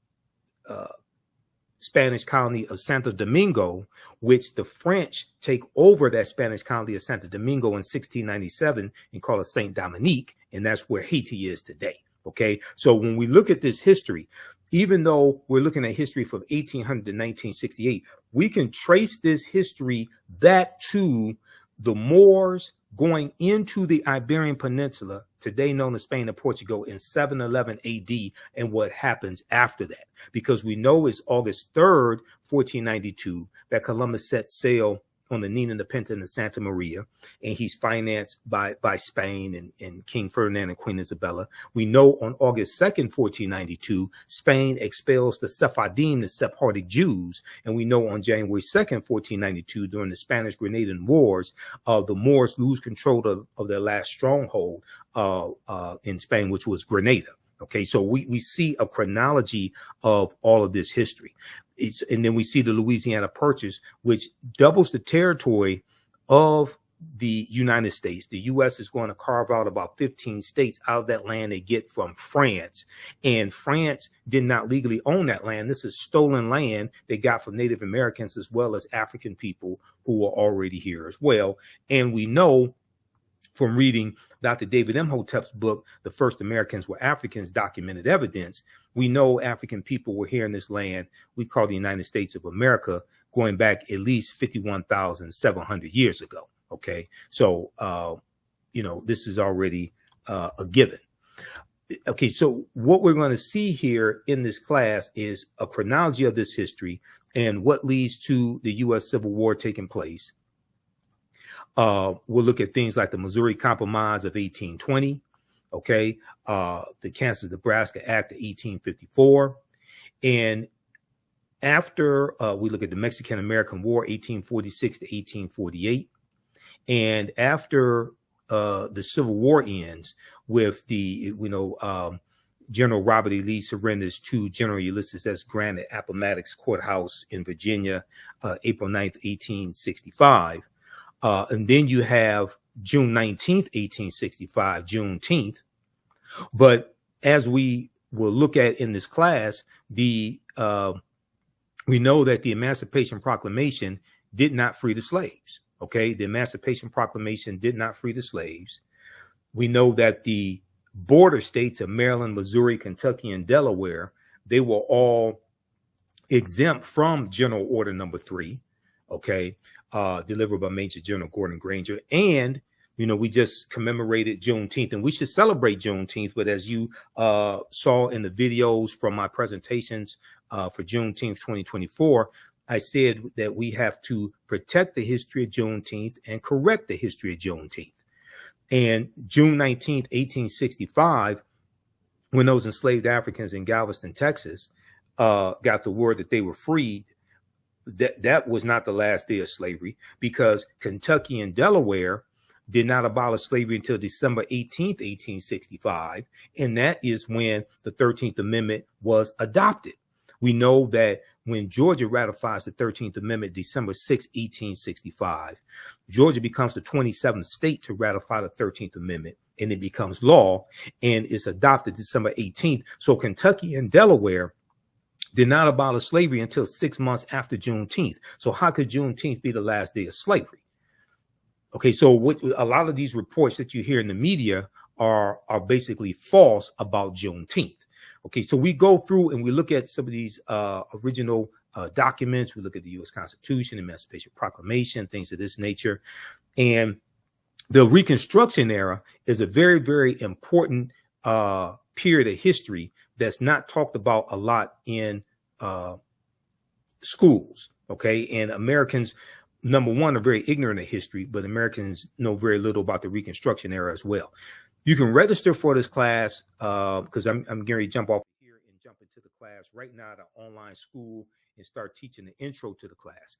Spanish colony of Santo Domingo, which the French take over that Spanish colony of Santo Domingo in 1697 and call it Saint Dominique, and that's where Haiti is today. Okay, so when we look at this history, even though we're looking at history from 1800 to 1968, we can trace this history back to the Moors going into the Iberian Peninsula, today known as Spain and Portugal, in 711 AD, and what happens after that. Because we know it's August 3rd, 1492, that Columbus set sail on the Nina, the Pinta, and the Santa Maria, and he's financed by Spain and King Ferdinand and Queen Isabella. We know on August 2nd, 1492, Spain expels the Sephardim, the Sephardic Jews, and we know on January 2nd, 1492, during the Spanish-Grenadian Wars, the Moors lose control of their last stronghold in Spain, which was Grenada. Okay, so we see a chronology of all of this history. And then we see the Louisiana Purchase, which doubles the territory of the United States. The U.S. is going to carve out about 15 states out of that land they get from France. And France did not legally own that land. This is stolen land they got from Native Americans as well as African people who were already here as well. And we know from reading Dr. David Imhotep's book, The First Americans Were Africans, Documented Evidence, we know African people were here in this land we call the United States of America, going back at least 51,700 years ago. Okay, so, this is already a given. Okay, so what we're going to see here in this class is a chronology of this history and what leads to the U.S. Civil War taking place. We'll look at things like the Missouri Compromise of 1820, okay, the Kansas-Nebraska Act of 1854. And after we look at the Mexican-American War, 1846 to 1848. And after the Civil War ends with the, General Robert E. Lee surrenders to General Ulysses S. Grant at Appomattox Courthouse in Virginia, April 9th, 1865. And then you have June 19th, 1865, Juneteenth. But as we will look at in this class, we know that the Emancipation Proclamation did not free the slaves. Okay, the Emancipation Proclamation did not free the slaves. We know that the border states of Maryland, Missouri, Kentucky, and Delaware, they were all exempt from General Order Number 3. Okay, delivered by Major General Gordon Granger. And, we just commemorated Juneteenth, and we should celebrate Juneteenth. But as you saw in the videos from my presentations for Juneteenth 2024, I said that we have to protect the history of Juneteenth and correct the history of Juneteenth. And June 19th, 1865, when those enslaved Africans in Galveston, Texas, got the word that they were freed, that was not the last day of slavery, because Kentucky and Delaware did not abolish slavery until December 18th, 1865. And that is when the 13th Amendment was adopted. We know that when Georgia ratifies the 13th Amendment, December 6, 1865, Georgia becomes the 27th state to ratify the 13th Amendment, and it becomes law, and it's adopted December 18th. So Kentucky and Delaware did not abolish slavery until 6 months after Juneteenth. So how could Juneteenth be the last day of slavery? Okay, so a lot of these reports that you hear in the media are basically false about Juneteenth. Okay, so we go through and we look at some of these original documents. We look at the U.S. Constitution, Emancipation Proclamation, things of this nature. And the Reconstruction era is a very, very important period of history that's not talked about a lot in schools. Okay, and Americans, number one, are very ignorant of history, but Americans know very little about the Reconstruction era as well. You can register for this class because I'm getting ready to jump off here and jump into the class right now at an online school and start teaching the intro to the class.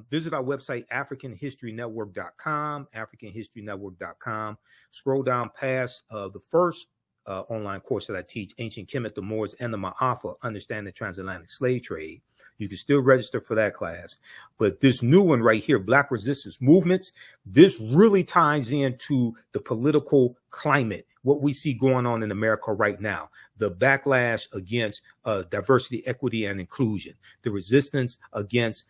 Visit our website, AfricanHistoryNetwork.com, AfricanHistoryNetwork.com. Scroll down past the first online course that I teach, Ancient Kemet, the Moors, and the Ma'afa, Understand the Transatlantic Slave Trade. You can still register for that class. But this new one right here, Black Resistance Movements, this really ties into the political climate, what we see going on in America right now, the backlash against diversity, equity, and inclusion, the resistance against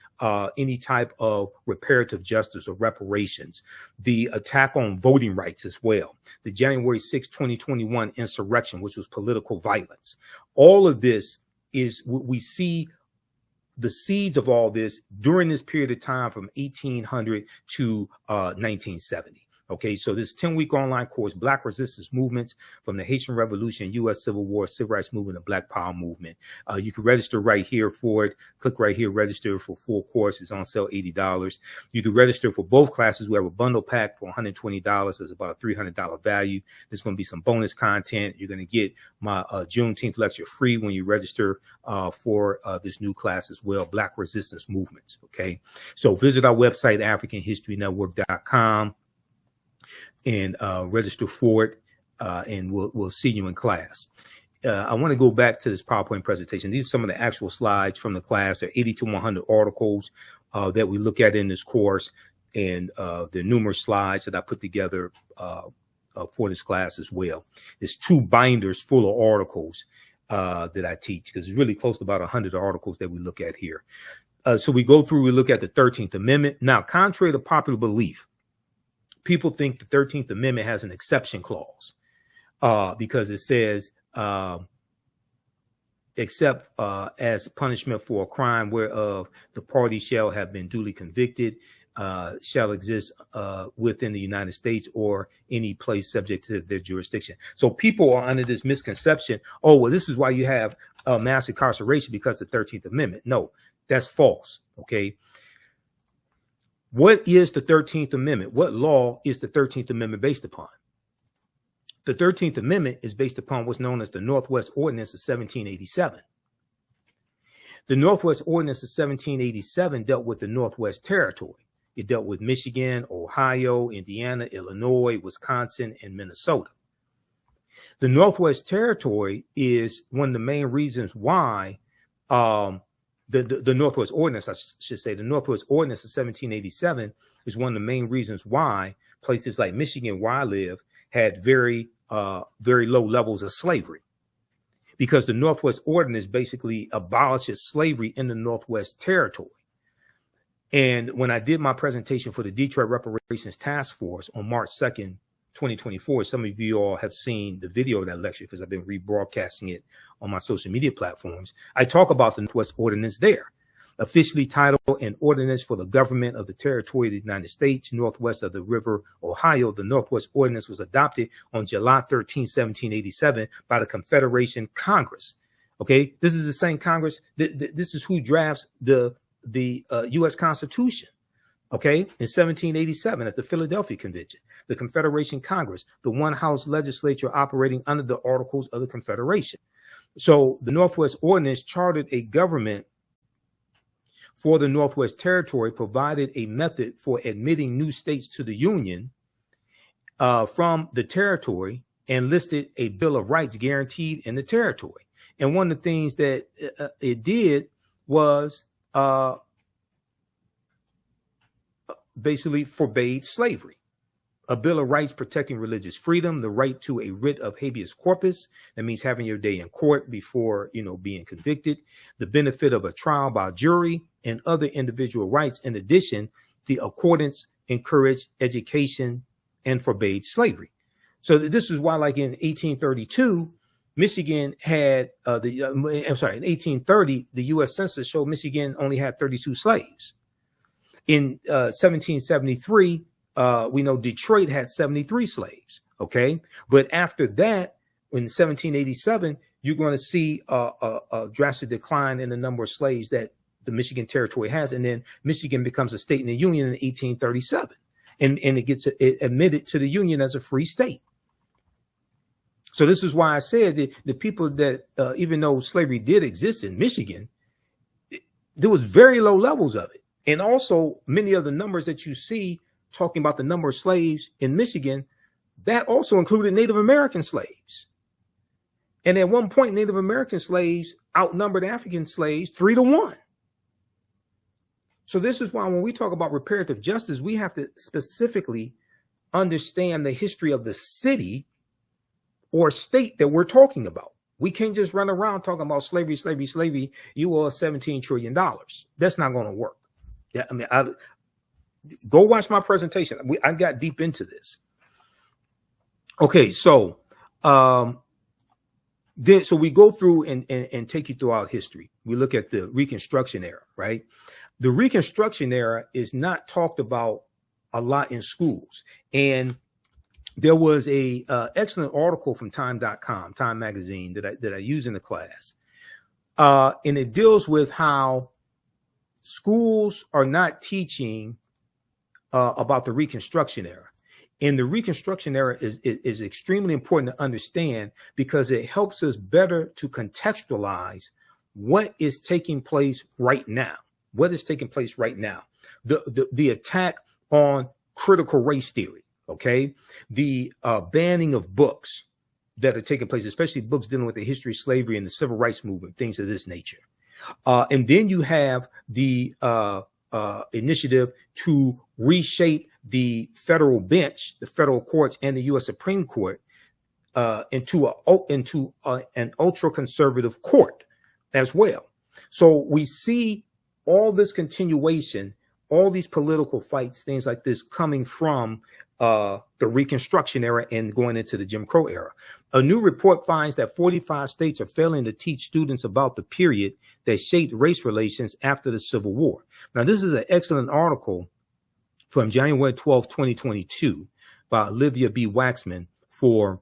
any type of reparative justice or reparations, the attack on voting rights as well, the January 6, 2021 insurrection, which was political violence. All of this is what we see. The seeds of all this during this period of time from 1800 to 1970. Okay, so this 10-week online course, Black Resistance Movements from the Haitian Revolution, U.S. Civil War, Civil Rights Movement, and Black Power Movement. You can register right here for it. Click right here, register for full course. It's on sale, $80. You can register for both classes. We have a bundle pack for $120. It's about a $300 value. There's going to be some bonus content. You're going to get my Juneteenth lecture free when you register for this new class as well, Black Resistance Movements. Okay, so visit our website, AfricanHistoryNetwork.com. and register for it, and we'll see you in class. I want to go back to this PowerPoint presentation. These are some of the actual slides from the class. There are 80 to 100 articles that we look at in this course, and there are numerous slides that I put together for this class as well. There's 2 binders full of articles that I teach, because it's really close to about 100 articles that we look at here. So we go through, we look at the 13th Amendment. Now, contrary to popular belief, people think the 13th Amendment has an exception clause because it says, except as punishment for a crime whereof the party shall have been duly convicted, shall exist within the United States or any place subject to their jurisdiction. So people are under this misconception, oh, well, this is why you have mass incarceration, because of the 13th Amendment. No, that's false, okay? What is the 13th Amendment? What law is the 13th Amendment based upon? The 13th Amendment is based upon what's known as the Northwest Ordinance of 1787. The Northwest Ordinance of 1787 dealt with the Northwest Territory. It dealt with Michigan, Ohio, Indiana, Illinois, Wisconsin, and Minnesota. The Northwest Territory is one of the main reasons why the Northwest Ordinance, I should say, the Northwest Ordinance of 1787 is one of the main reasons why places like Michigan, where I live, had very low levels of slavery, because the Northwest Ordinance basically abolishes slavery in the Northwest Territory. And when I did my presentation for the Detroit Reparations Task Force on March 2nd, 2024, some of you all have seen the video of that lecture because I've been rebroadcasting it on my social media platforms. I talk about the Northwest Ordinance there, officially titled An Ordinance for the Government of the Territory of the United States, Northwest of the River Ohio. The Northwest Ordinance was adopted on July 13, 1787 by the Confederation Congress. Okay, this is the same Congress. This is who drafts the U.S. Constitution. Okay, in 1787 at the Philadelphia Convention, the Confederation Congress, the one-house legislature operating under the Articles of the Confederation. So the Northwest Ordinance chartered a government for the Northwest Territory, provided a method for admitting new states to the Union from the territory, and listed a Bill of Rights guaranteed in the territory. And one of the things that it did was basically forbade slavery. A Bill of Rights protecting religious freedom, the right to a writ of habeas corpus, that means having your day in court before, being convicted, the benefit of a trial by jury, and other individual rights. In addition, the accordance encouraged education and forbade slavery. So this is why, like in 1832, Michigan had in 1830, the U.S. Census showed Michigan only had 32 slaves. In 1773, we know Detroit had 73 slaves. Okay, but after that, in 1787, you're going to see a drastic decline in the number of slaves that the Michigan Territory has, and then Michigan becomes a state in the Union in 1837, and it gets admitted to the Union as a free state. So this is why I said that the people that, even though slavery did exist in Michigan, there was very low levels of it. And also many of the numbers that you see talking about the number of slaves in Michigan, that also included Native American slaves. And at one point, Native American slaves outnumbered African slaves 3-1. So this is why when we talk about reparative justice, we have to specifically understand the history of the city or state that we're talking about. We can't just run around talking about slavery, slavery, slavery. You owe us $17 trillion. That's not going to work. Yeah, I mean, go watch my presentation. I got deep into this. Okay, so then we go through and take you throughout history. We look at the Reconstruction era, right? The Reconstruction era is not talked about a lot in schools. And there was a excellent article from time.com, Time magazine, that I use in the class. And it deals with how schools are not teaching about the Reconstruction era. And the Reconstruction era is extremely important to understand because it helps us better to contextualize what is taking place right now. What is taking place right now? The attack on critical race theory, okay? The banning of books that are taking place, especially books dealing with the history of slavery and the civil rights movement, things of this nature. And then you have the initiative to reshape the federal bench, the federal courts, and the U.S. Supreme Court into an ultra-conservative court as well. So we see all this continuation, all these political fights, things like this coming from the Reconstruction era and going into the Jim Crow era. A new report finds that 45 states are failing to teach students about the period that shaped race relations after the Civil War. Now, this is an excellent article from January 12, 2022 by Olivia B. Waxman for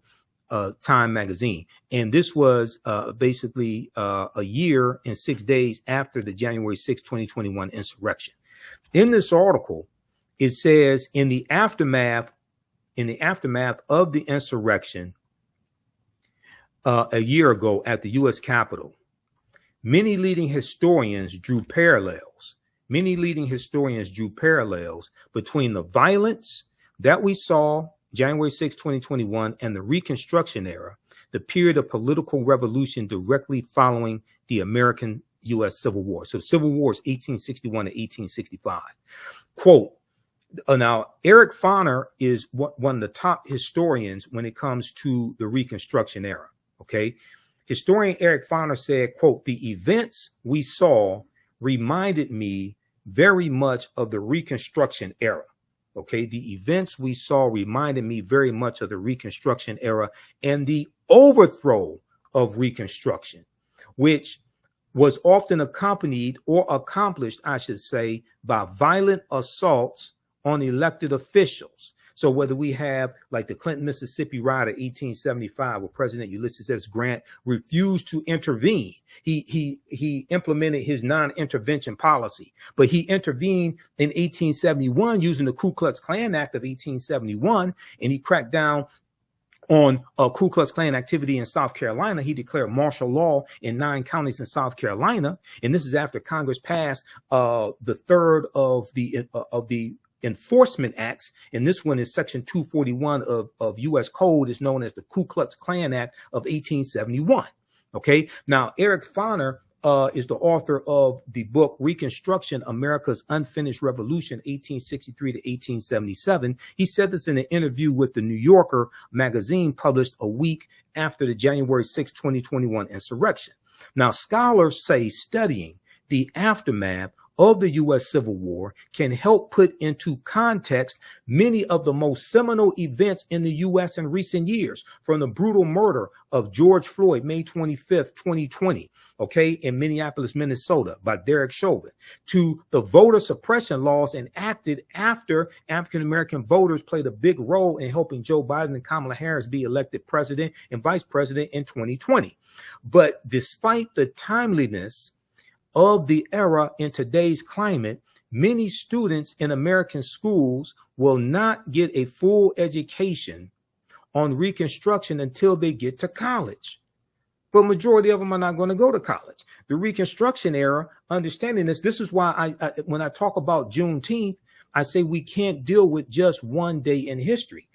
Time magazine. And this was basically a year and 6 days after the January 6, 2021 insurrection. In this article, it says in the aftermath of the insurrection a year ago at the U.S. Capitol, many leading historians drew parallels between the violence that we saw January 6, 2021, and the Reconstruction era, the period of political revolution directly following the American U.S. Civil War. So Civil War is 1861 to 1865. Quote, now, Eric Foner is one of the top historians when it comes to the Reconstruction era, okay? Historian Eric Foner said, quote, the events we saw reminded me very much of the Reconstruction era. Okay, the events we saw reminded me very much of the Reconstruction era and the overthrow of Reconstruction, which was often accompanied or accomplished, I should say, by violent assaults on elected officials. So whether we have like the Clinton, Mississippi riot of 1875, where President Ulysses S. Grant refused to intervene. He implemented his non-intervention policy, but he intervened in 1871 using the Ku Klux Klan Act of 1871, and he cracked down on Ku Klux Klan activity in South Carolina. He declared martial law in 9 counties in South Carolina, and this is after Congress passed the third of the enforcement acts, and this one is section 241 of U.S. Code, is known as the Ku Klux Klan Act of 1871. Okay, now Eric Foner is the author of the book Reconstruction, America's Unfinished Revolution, 1863 to 1877. He said this in an interview with the New Yorker magazine published a week after the January 6, 2021 insurrection. Now, scholars say studying the aftermath of the U.S. Civil War can help put into context many of the most seminal events in the U.S. in recent years, from the brutal murder of George Floyd, May 25th, 2020, okay, in Minneapolis, Minnesota, by Derek Chauvin, to the voter suppression laws enacted after African-American voters played a big role in helping Joe Biden and Kamala Harris be elected president and vice president in 2020. But despite the timeliness of the era in today's climate, many students in American schools will not get a full education on Reconstruction until they get to college. But majority of them are not going to go to college. The Reconstruction era, understanding this is why I when I talk about Juneteenth, I say we can't deal with just one day in history.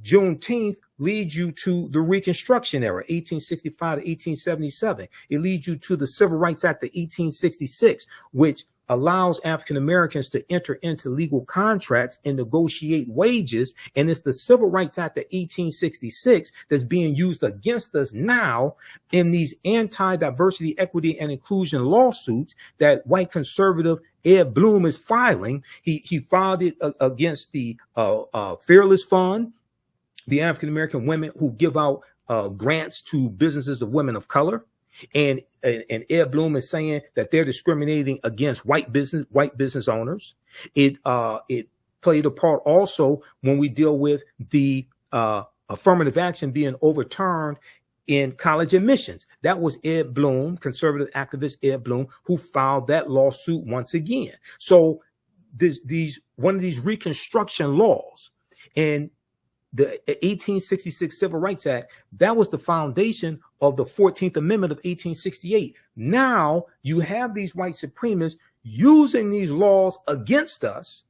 Juneteenth leads you to the Reconstruction era, 1865 to 1877. It leads you to the Civil Rights Act of 1866, which allows African Americans to enter into legal contracts and negotiate wages. And it's the Civil Rights Act of 1866 that's being used against us now in these anti-diversity, equity, and inclusion lawsuits that white conservative Ed Bloom is filing. He filed it against the Fearless Fund, the African American women who give out grants to businesses of women of color. And Ed Bloom is saying that they're discriminating against white business owners. It played a part also when we deal with the affirmative action being overturned in college admissions. That was Ed Bloom, conservative activist Ed Bloom, who filed that lawsuit once again. So one of these Reconstruction laws and the 1866 Civil Rights Act, that was the foundation of the 14th Amendment of 1868. Now you have these white supremacists using these laws against us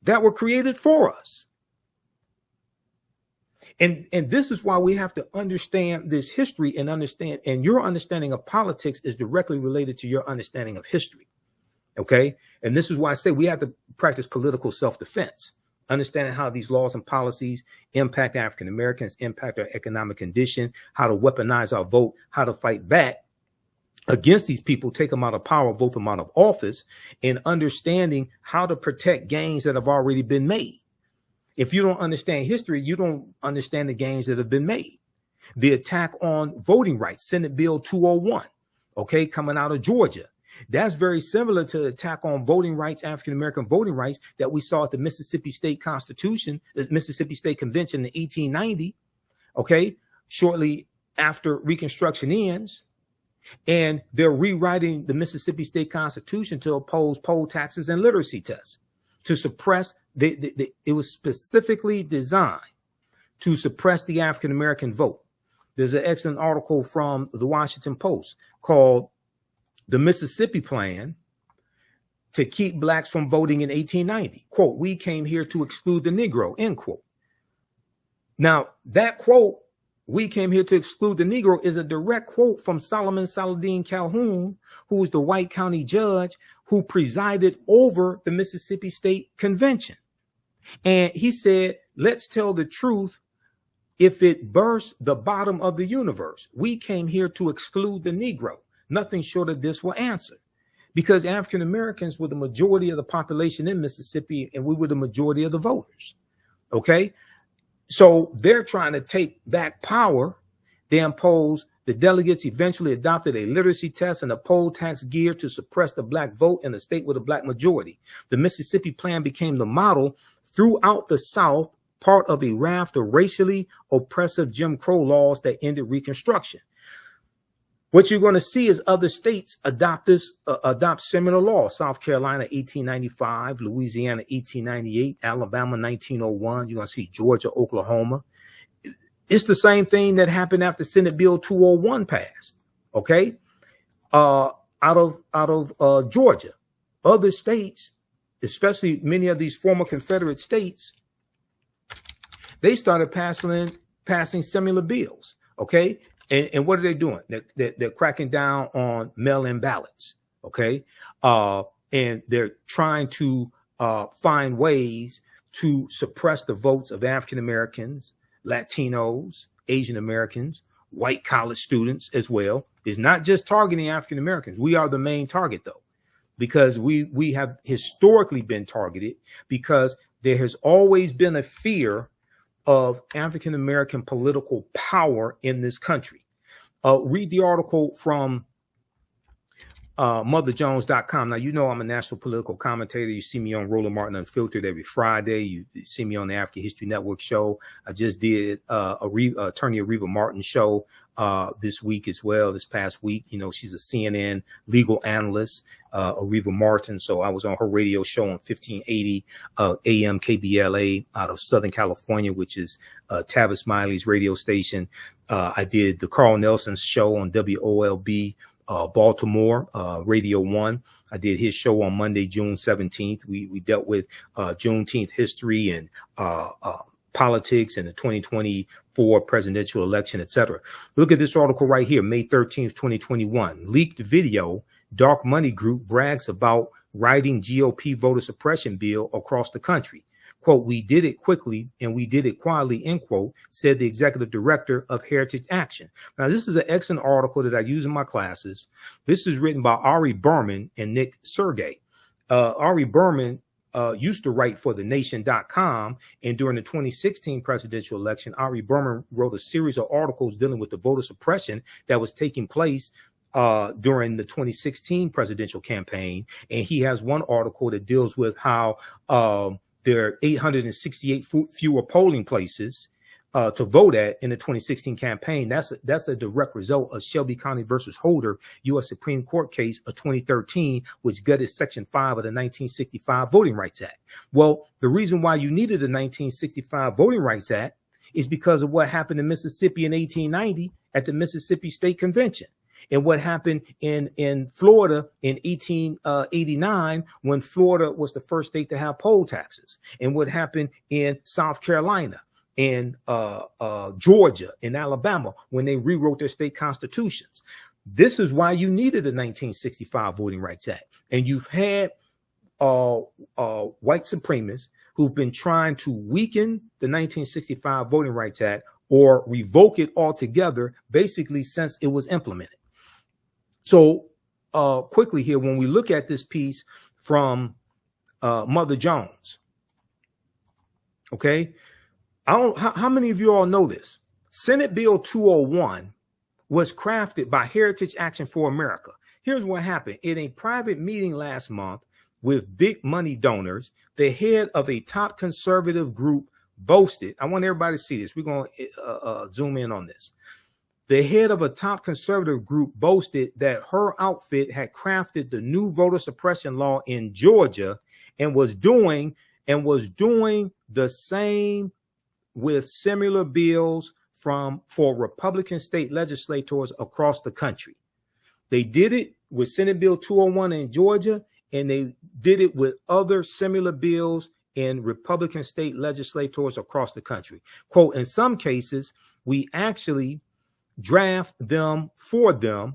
that were created for us. And this is why we have to understand this history and understand, and your understanding of politics is directly related to your understanding of history. Okay. And this is why I say we have to practice political self-defense. Understanding how these laws and policies impact African Americans, impact our economic condition, how to weaponize our vote, how to fight back against these people, take them out of power, vote them out of office, and understanding how to protect gains that have already been made. If you don't understand history, you don't understand the gains that have been made. The attack on voting rights, Senate Bill 201, okay, coming out of Georgia. That's very similar to the attack on voting rights, African-American voting rights that we saw at the Mississippi State Constitution, the Mississippi State Convention in 1890, okay, shortly after Reconstruction ends. And they're rewriting the Mississippi State Constitution to oppose poll taxes and literacy tests, to suppress, it was specifically designed to suppress the African-American vote. There's an excellent article from the Washington Post called "The Mississippi Plan to Keep Blacks from Voting in 1890. Quote, "We came here to exclude the Negro," end quote. Now, that quote, "We came here to exclude the Negro," is a direct quote from Solomon Saladin Calhoun, who was the white county judge who presided over the Mississippi State Convention. And he said, "Let's tell the truth. If it bursts the bottom of the universe, we came here to exclude the Negro. Nothing short of this will answer." Because African Americans were the majority of the population in Mississippi, and we were the majority of the voters. Okay. So they're trying to take back power. They imposed, the delegates eventually adopted a literacy test and a poll tax geared to suppress the black vote in a state with a black majority. The Mississippi Plan became the model throughout the South, part of a raft of racially oppressive Jim Crow laws that ended Reconstruction. What you're going to see is other states adopt similar laws. South Carolina, 1895, Louisiana, 1898, Alabama, 1901. You're going to see Georgia, Oklahoma. It's the same thing that happened after Senate Bill 201 passed. Okay, out of Georgia, other states, especially many of these former Confederate states, they started passing similar bills. Okay. And what are they doing? They're cracking down on mail-in ballots, okay? And they're trying to find ways to suppress the votes of African Americans, Latinos, Asian Americans, white college students as well. It's not just targeting African Americans. We are the main target, though, because we have historically been targeted, because there has always been a fear of African American political power in this country. Read the article from motherjones.com. Now, you know I'm a national political commentator. You see me on Roland Martin Unfiltered every Friday. You see me on the African History Network show. I just did Attorney Areva Martin show this week as well, this past week. You know, she's a CNN legal analyst, Areva Martin. So I was on her radio show on 1580 AM KBLA out of Southern California, which is Tavis Miley's radio station. I did the Carl Nelson show on WOLB Baltimore, Radio 1. I did his show on Monday, June 17th. We dealt with Juneteenth history and politics and the 2020 for presidential election, etc. Look at this article right here, May 13th, 2021. Leaked video, Dark Money Group brags about writing GOP voter suppression bill across the country. Quote, we did it quickly and we did it quietly, end quote, said the executive director of Heritage Action. Now, this is an excellent article that I use in my classes. This is written by Ari Berman and Nick Sergey. Ari Berman used to write for thenation.com, and during the 2016 presidential election, Ari Berman wrote a series of articles dealing with the voter suppression that was taking place during the 2016 presidential campaign. And he has one article that deals with how there are 868 fewer polling places to vote at in the 2016 campaign. That's a direct result of Shelby County versus Holder, U.S. Supreme Court case of 2013, which gutted Section 5 of the 1965 Voting Rights Act. Well, the reason why you needed the 1965 Voting Rights Act is because of what happened in Mississippi in 1890 at the Mississippi State Convention, and what happened in Florida in 1889 when Florida was the first state to have poll taxes, and what happened in South Carolina, in Georgia, in Alabama, when they rewrote their state constitutions. This is why you needed the 1965 Voting Rights Act. And you've had white supremacists who've been trying to weaken the 1965 Voting Rights Act or revoke it altogether, basically since it was implemented. So quickly here, when we look at this piece from Mother Jones, okay, how many of you all know this? Senate Bill 201 was crafted by Heritage Action for America. Here's what happened. In a private meeting last month with big money donors, the head of a top conservative group boasted, I want everybody to see this. We're going to zoom in on this. The head of a top conservative group boasted that her outfit had crafted the new voter suppression law in Georgia and was doing the same with similar bills for Republican state legislators across the country. They did it with Senate Bill 201 in Georgia, and they did it with other similar bills in Republican state legislators across the country. Quote, in some cases, we actually draft them for them,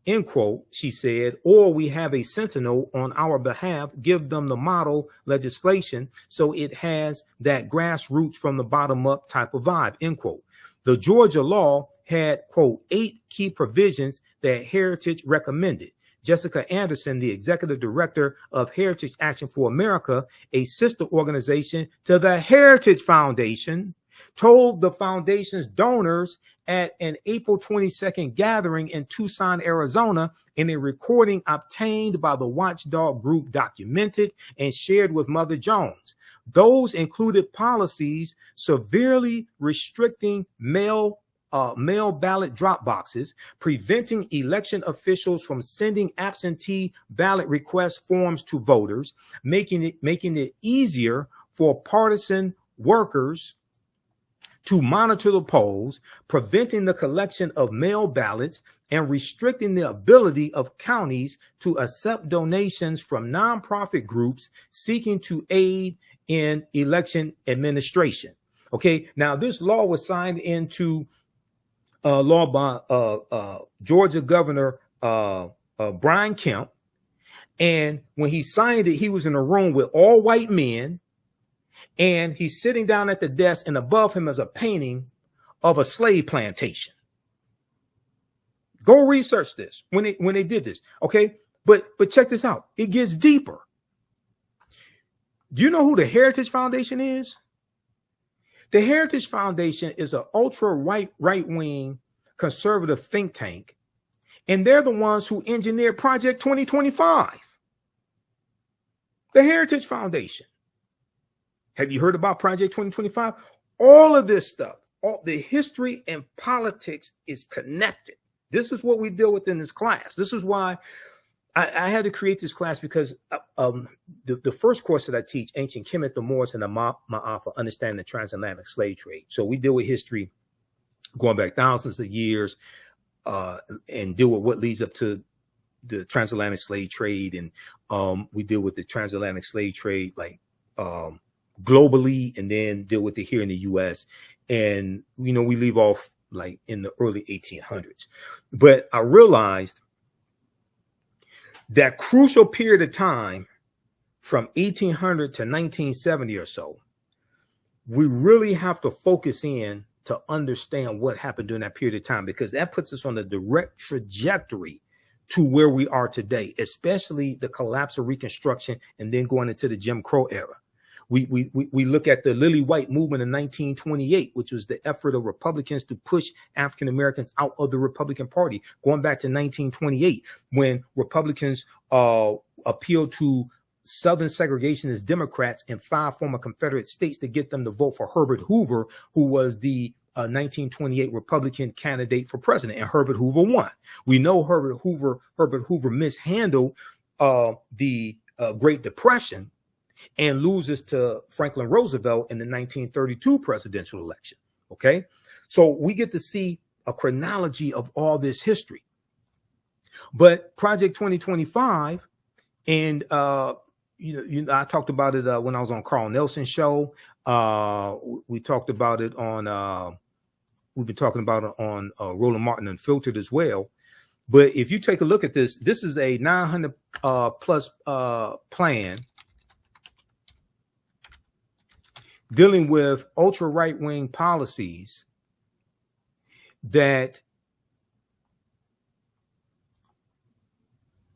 end quote, she said, or we have a sentinel on our behalf, give them the model legislation so it has that grassroots from the bottom up type of vibe, end quote. The Georgia law had, quote, 8 key provisions that Heritage recommended. Jessica Anderson, the executive director of Heritage Action for America, a sister organization to the Heritage Foundation, told the foundation's donors at an April 22nd gathering in Tucson, Arizona, in a recording obtained by the watchdog group documented and shared with Mother Jones. Those included policies severely restricting mail ballot drop boxes, preventing election officials from sending absentee ballot request forms to voters, making it easier for partisan workers to monitor the polls, preventing the collection of mail ballots, and restricting the ability of counties to accept donations from nonprofit groups seeking to aid in election administration. Okay, now this law was signed into law by Georgia Governor Brian Kemp, and when he signed it, he was in a room with all white men. And he's sitting down at the desk, and above him is a painting of a slave plantation. Go research this when they did this. Okay. But check this out. It gets deeper. Do you know who the Heritage Foundation is? The Heritage Foundation is an ultra right-wing conservative think tank. And they're the ones who engineered Project 2025. The Heritage Foundation. Have you heard about Project 2025? All of this stuff, all the history and politics is connected. This is what we deal with in this class. This is why I had to create this class, because the first course that I teach, Ancient Kemet, the Moors, and the Ma'afa, Understanding the Transatlantic Slave Trade. So we deal with history going back thousands of years and deal with what leads up to the transatlantic slave trade. And we deal with the transatlantic slave trade, like globally, and then deal with it here in the U.S. And, we leave off like in the early 1800s. But I realized that crucial period of time from 1800 to 1970 or so, we really have to focus in to understand what happened during that period of time, because that puts us on the direct trajectory to where we are today, especially the collapse of Reconstruction and then going into the Jim Crow era. We look at the Lily White movement in 1928, which was the effort of Republicans to push African Americans out of the Republican Party, going back to 1928, when Republicans appealed to Southern segregationist Democrats in 5 former Confederate states to get them to vote for Herbert Hoover, who was the 1928 Republican candidate for president, and Herbert Hoover won. We know Herbert Hoover mishandled the Great Depression and loses to Franklin Roosevelt in the 1932 presidential election. Okay, so we get to see a chronology of all this history. But Project 2025, and I talked about it when I was on Carl Nelson's show. We talked about it on. We've been talking about it on Roland Martin Unfiltered as well. But if you take a look at this, this is a 900 plus plan dealing with ultra right wing policies that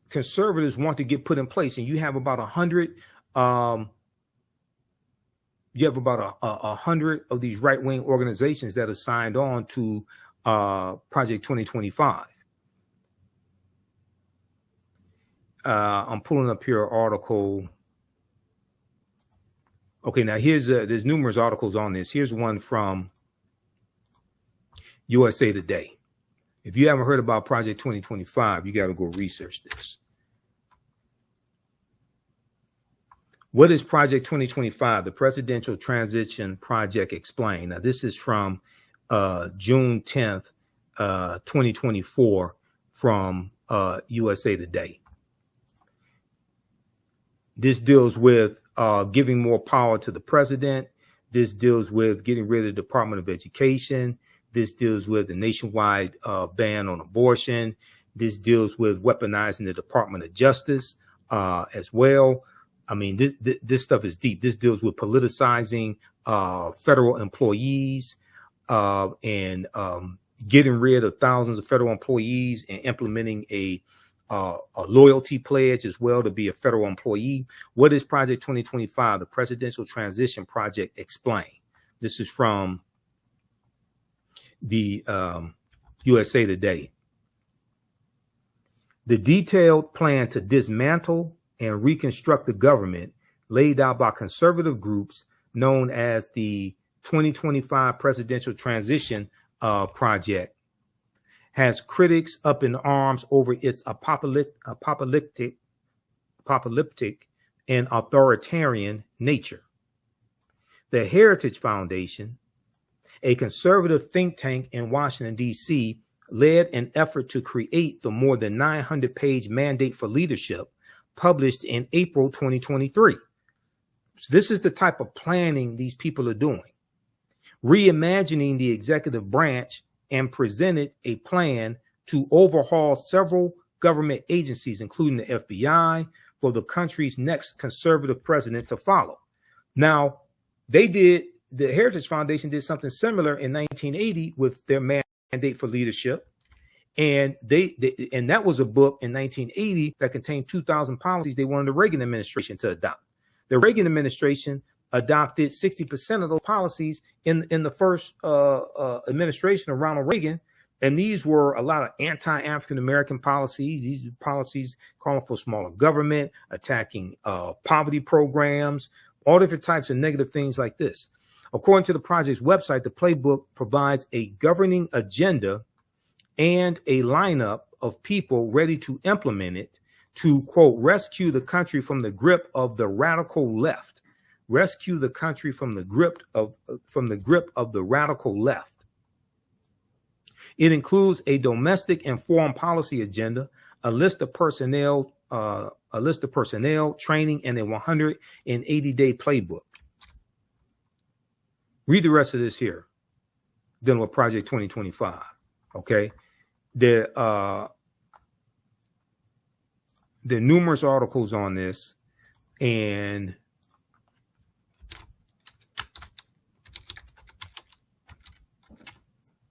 conservatives want to get put in place. And you have about 100. You have about 100 of these right wing organizations that are signed on to Project 2025. I'm pulling up here an article. Okay, now there's numerous articles on this. Here's one from USA Today. If you haven't heard about Project 2025, you got to go research this. What is Project 2025? The Presidential Transition Project Explained. Now, this is from June 10th, 2024 from USA Today. This deals with giving more power to the president. This deals with getting rid of the Department of Education. This deals with the nationwide ban on abortion. This deals with weaponizing the Department of Justice as well. I mean, this stuff is deep. This deals with politicizing federal employees and getting rid of thousands of federal employees and implementing a loyalty pledge as well to be a federal employee. What is Project 2025? The Presidential Transition Project Explained. This is from the USA Today. The detailed plan to dismantle and reconstruct the government laid out by conservative groups known as the 2025 Presidential Transition Project has critics up in arms over its apocalyptic and authoritarian nature. The Heritage Foundation, a conservative think tank in Washington, D.C., led an effort to create the more than 900-page mandate for leadership published in April 2023. So this is the type of planning these people are doing. Reimagining the executive branch and presented a plan to overhaul several government agencies, including the FBI, for the country's next conservative president to follow. Now, the Heritage Foundation did something similar in 1980 with their mandate for leadership. And and that was a book in 1980 that contained 2,000 policies they wanted the Reagan administration to adopt. The Reagan administration adopted 60% of those policies in the first administration of Ronald Reagan. And these were a lot of anti-African-American policies. These policies calling for smaller government, attacking poverty programs, all different types of negative things like this. According to the project's website, the playbook provides a governing agenda and a lineup of people ready to implement it to, quote, rescue the country from the grip of the radical left. Rescue the country from the grip of the radical left. It includes a domestic and foreign policy agenda, a list of personnel, training, and a 180-day playbook. Read the rest of this here. dealing with Project 2025. Okay. There are numerous articles on this, and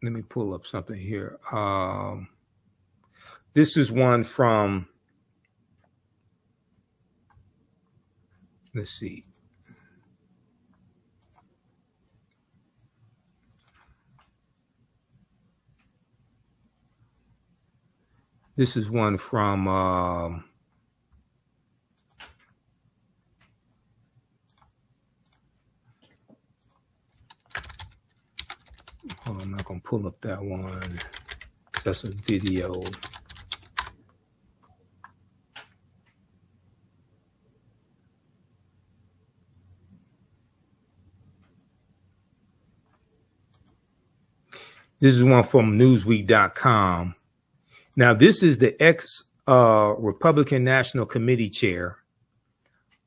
let me pull up something here. This is one from, let's see. This is one from hold on, I'm not gonna pull up that one. That's a video. This is one from Newsweek.com. Now, this is the ex-Republican National Committee chair.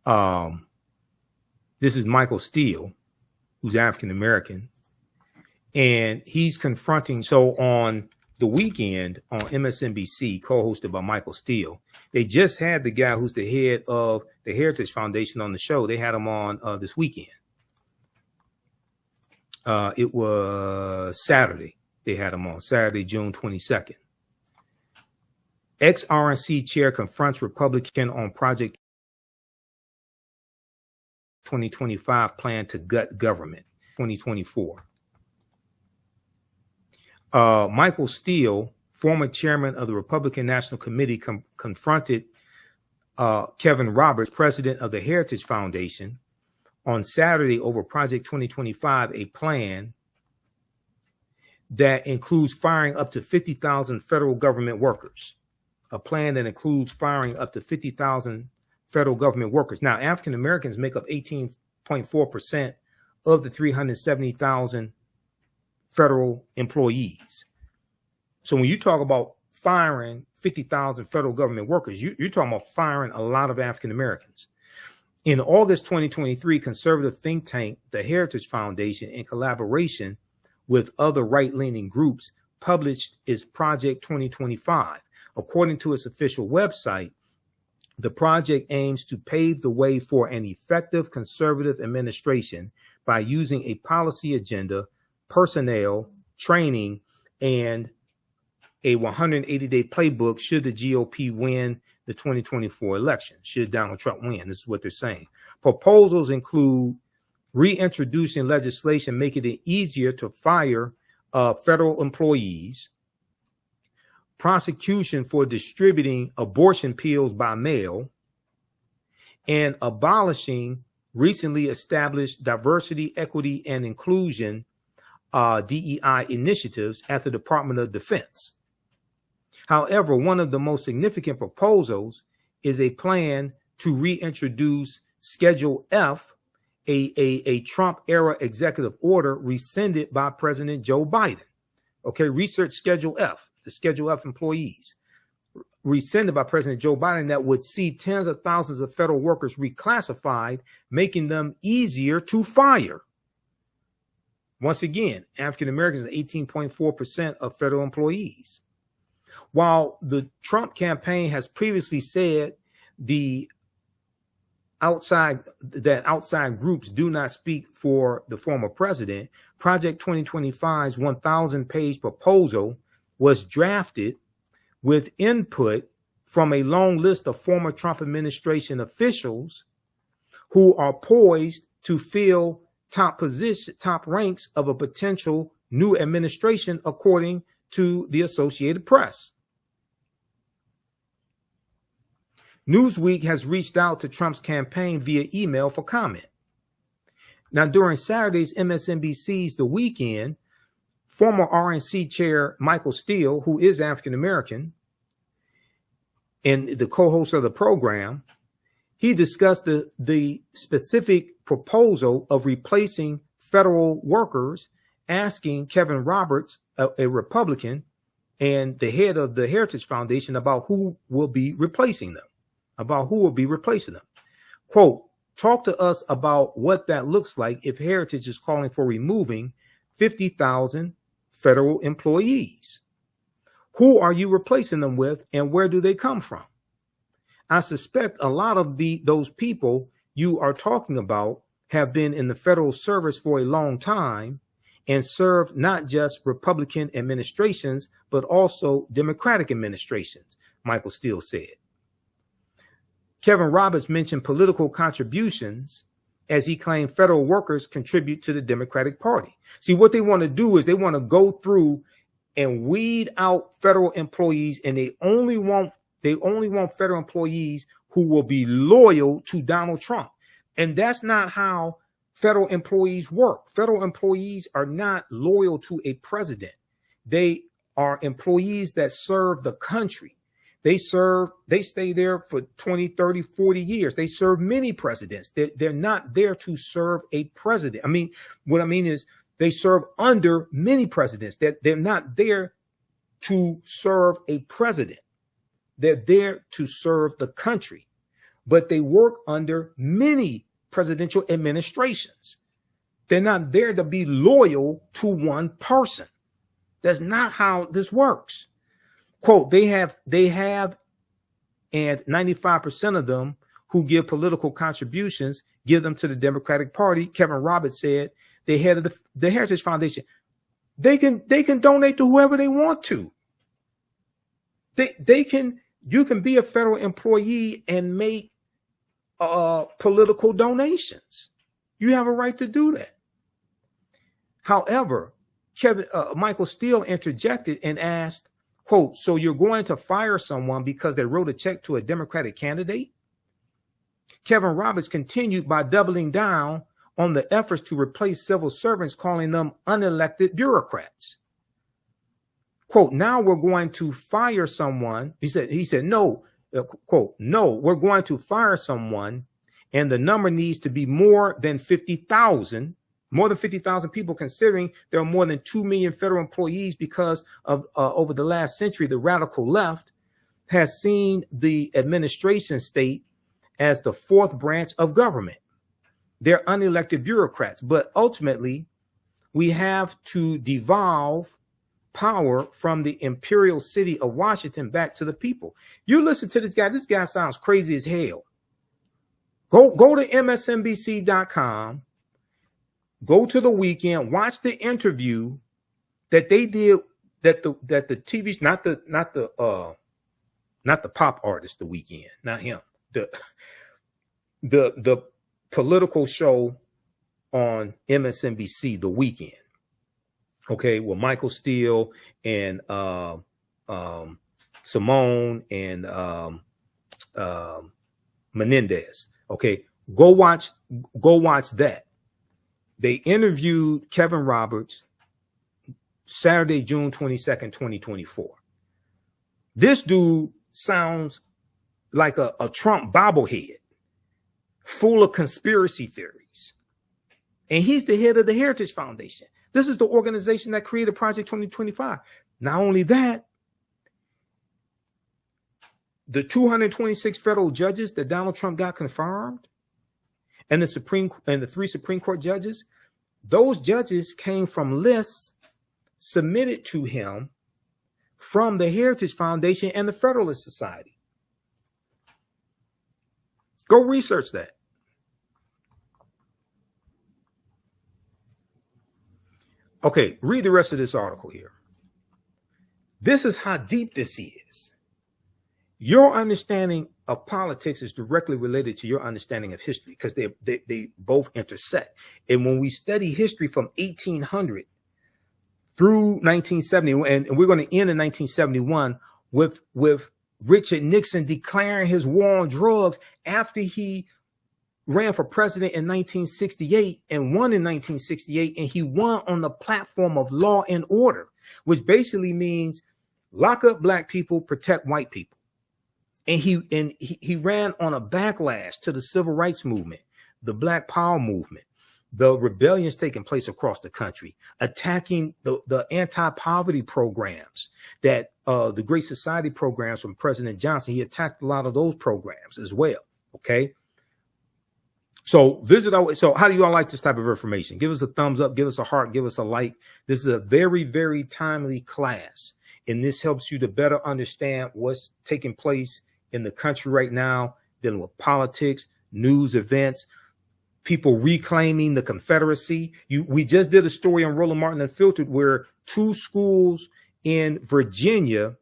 This is Michael Steele, who's African-American. And he's confronting, so on the weekend on MSNBC, co-hosted by Michael Steele, they just had the guy who's the head of the Heritage Foundation on the show. They had him on this weekend. It was Saturday. They had him on Saturday, June 22nd. Ex-RNC chair confronts Republican on Project 2025 plan to gut government, 2024. Michael Steele, former chairman of the Republican National Committee, confronted Kevin Roberts, president of the Heritage Foundation, on Saturday over Project 2025, a plan that includes firing up to 50,000 federal government workers. A plan that includes firing up to 50,000 federal government workers. Now, African Americans make up 18.4% of the 370,000 federal employees. So when you talk about firing 50,000 federal government workers, you're talking about firing a lot of African Americans. In August 2023, conservative think tank, the Heritage Foundation, in collaboration with other right-leaning groups, published its Project 2025. According to its official website, the project aims to pave the way for an effective conservative administration by using a policy agenda, personnel, training, and a 180-day playbook should the GOP win the 2024 election, should Donald Trump win. This is what they're saying. Proposals include reintroducing legislation making it easier to fire federal employees, prosecution for distributing abortion pills by mail, and abolishing recently established diversity, equity, and inclusion DEI initiatives at the Department of Defense. However, one of the most significant proposals is a plan to reintroduce Schedule F, a Trump-era executive order rescinded by President Joe Biden. Okay, research Schedule F, the Schedule F employees, rescinded by President Joe Biden, that would see tens of thousands of federal workers reclassified, making them easier to fire. Once again, African Americans are 18.4% of federal employees. While the Trump campaign has previously said outside groups do not speak for the former president, Project 2025's 1,000-page proposal was drafted with input from a long list of former Trump administration officials who are poised to fill top ranks of a potential new administration, according to the Associated Press. Newsweek has reached out to Trump's campaign via email for comment. Now, during Saturday's MSNBC's The Weekend, former RNC chair Michael Steele, who is African American and the co-host of the program, he discussed the specific proposal of replacing federal workers, asking Kevin Roberts, a Republican and the head of the Heritage Foundation, about who will be replacing them, Quote, talk to us about what that looks like if Heritage is calling for removing 50,000 federal employees. Who are you replacing them with, and where do they come from? I suspect a lot of those people you are talking about have been in the federal service for a long time and served not just Republican administrations, but also Democratic administrations, Michael Steele said. Kevin Roberts mentioned political contributions as he claimed federal workers contribute to the Democratic Party. See, what they want to do is they want to go through and weed out federal employees, and they only want federal employees who will be loyal to Donald Trump. And that's not how federal employees work. Federal employees are not loyal to a president. They are employees that serve the country. They stay there for 20, 30, 40 years. They serve many presidents. They're not there to serve a president. What I mean is they serve under many presidents. They're not there to serve a president. They're there to serve the country, but they work under many presidential administrations. They're not there to be loyal to one person. That's not how this works. Quote, they have, and 95% of them who give political contributions give them to the Democratic Party. Kevin Roberts said, the head of the Heritage Foundation, they can donate to whoever they want to. You can be a federal employee and make political donations. You have a right to do that. However, Michael Steele interjected and asked, quote, so you're going to fire someone because they wrote a check to a Democratic candidate? Kevin Roberts continued by doubling down on the efforts to replace civil servants, calling them unelected bureaucrats. Quote, now we're going to fire someone. He said, no, quote, no, we're going to fire someone, and the number needs to be more than 50,000. More than 50,000 people, considering there are more than 2 million federal employees because of over the last century, the radical left has seen the administration state as the fourth branch of government. They're unelected bureaucrats, but ultimately we have to devolve power from the imperial city of Washington back to the people. You listen to this guy. This guy sounds crazy as hell. Go to MSNBC.com. Go to the weekend, watch the interview that they did, that the TV, not the pop artist, The Weeknd, not him, the political show on MSNBC, The Weeknd. Okay, with Michael Steele and Simone and Menendez. Okay, go watch that. They interviewed Kevin Roberts Saturday, June 22nd, 2024. This dude sounds like a Trump bobblehead, full of conspiracy theories. And he's the head of the Heritage Foundation. This is the organization that created Project 2025. Not only that, the 226 federal judges that Donald Trump got confirmed, and the 3 Supreme Court judges, those judges came from lists submitted to him from the Heritage Foundation and the Federalist Society. Go research that. Okay, read the rest of this article here. This is how deep this is. Your understanding of politics is directly related to your understanding of history, because they both intersect. And when we study history from 1800 through 1970, and we're going to end in 1971 with Richard Nixon declaring his war on drugs after he ran for president in 1968 and won in 1968, and he won on the platform of law and order, which basically means lock up black people, protect white people. And he ran on a backlash to the civil rights movement, the Black Power movement, the rebellions taking place across the country, attacking the anti-poverty programs, that the Great Society programs from President Johnson. He attacked a lot of those programs as well. Okay. So visit our, so how do you all like this type of information? Give us a thumbs up, give us a heart, give us a like. This is a very, very timely class. And this helps you to better understand what's taking place in the country right now, dealing with politics, news events, people reclaiming the Confederacy. We just did a story on Roland Martin Unfiltered where 2 schools in Virginia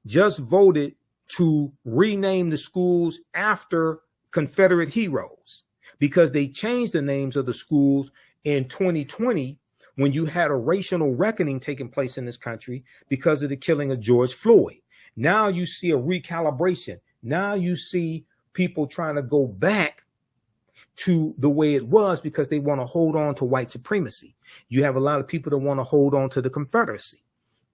just voted to rename the schools after Confederate heroes, because they changed the names of the schools in 2020 when you had a racial reckoning taking place in this country because of the killing of George Floyd. Now you see a recalibration. Now you see people trying to go back to the way it was because they want to hold on to white supremacy. You have a lot of people that want to hold on to the Confederacy.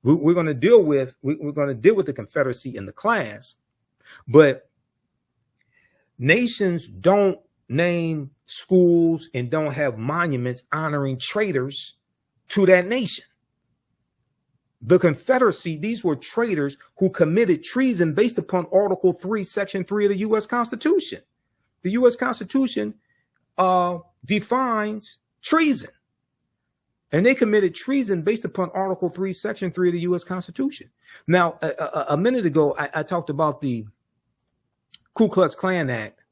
We're going to deal with the Confederacy in the class, but nations don't name schools and don't have monuments honoring traitors to that nation. The Confederacy, these were traitors who committed treason based upon Article 3, Section 3 of the U.S. Constitution. The U.S. Constitution defines treason. And they committed treason based upon Article 3, Section 3 of the U.S. Constitution. Now, a minute ago, I talked about the Ku Klux Klan Act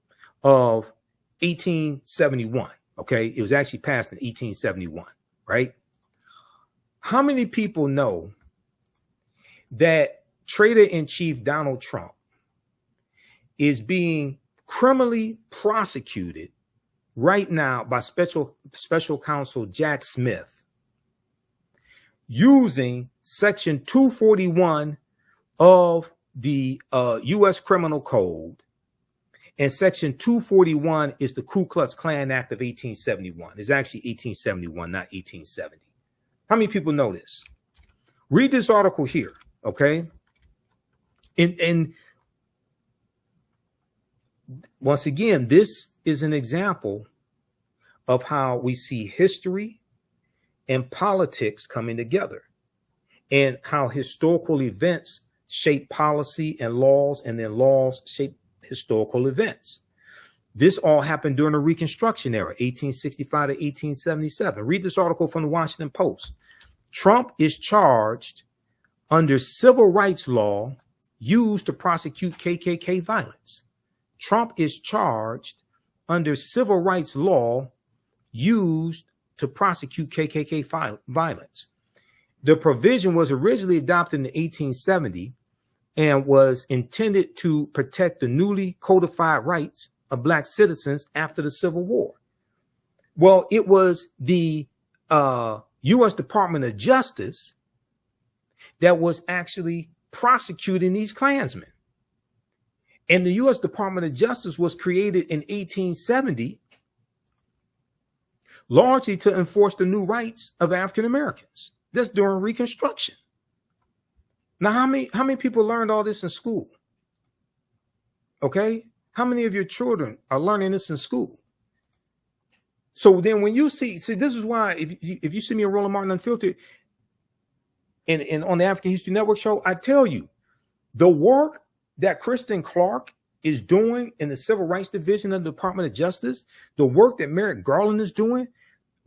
of 1871. Okay, it was actually passed in 1871, right? How many people know that Traitor-in-Chief Donald Trump is being criminally prosecuted right now by special counsel Jack Smith using Section 241 of the U.S. Criminal Code? And Section 241 is the Ku Klux Klan Act of 1871. It's actually 1871, not 1870. How many people know this? Read this article here, okay? And once again, this is an example of how we see history and politics coming together, and how historical events shape policy and laws, and then laws shape historical events. This all happened during the Reconstruction era, 1865 to 1877. Read this article from the Washington Post. Trump is charged under civil rights law used to prosecute KKK violence. Trump is charged under civil rights law used to prosecute KKK violence. The provision was originally adopted in 1870 and was intended to protect the newly codified rights of Black citizens after the Civil War. Well, it was the U.S. Department of Justice that was actually prosecuting these Klansmen. And the U.S. Department of Justice was created in 1870 largely to enforce the new rights of African Americans. That's during Reconstruction. Now, how many people learned all this in school? Okay, how many of your children are learning this in school? So then, when you see, this is why if you see me in Roland Martin Unfiltered and on the African History Network show, I tell you the work that Kristen Clark is doing in the Civil Rights Division of the Department of Justice, the work that Merrick Garland is doing,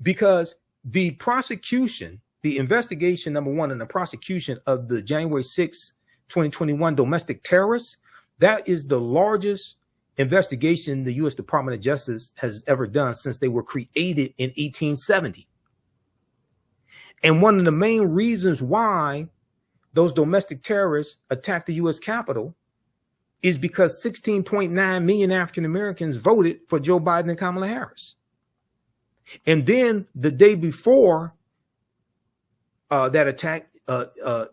because the prosecution, the investigation, number one, and the prosecution of the January 6, 2021 domestic terrorists, that is the largest investigation the U.S. Department of Justice has ever done since they were created in 1870. And one of the main reasons why those domestic terrorists attacked the U.S. Capitol is because 16.9 million African Americans voted for Joe Biden and Kamala Harris. And then the day before that attack,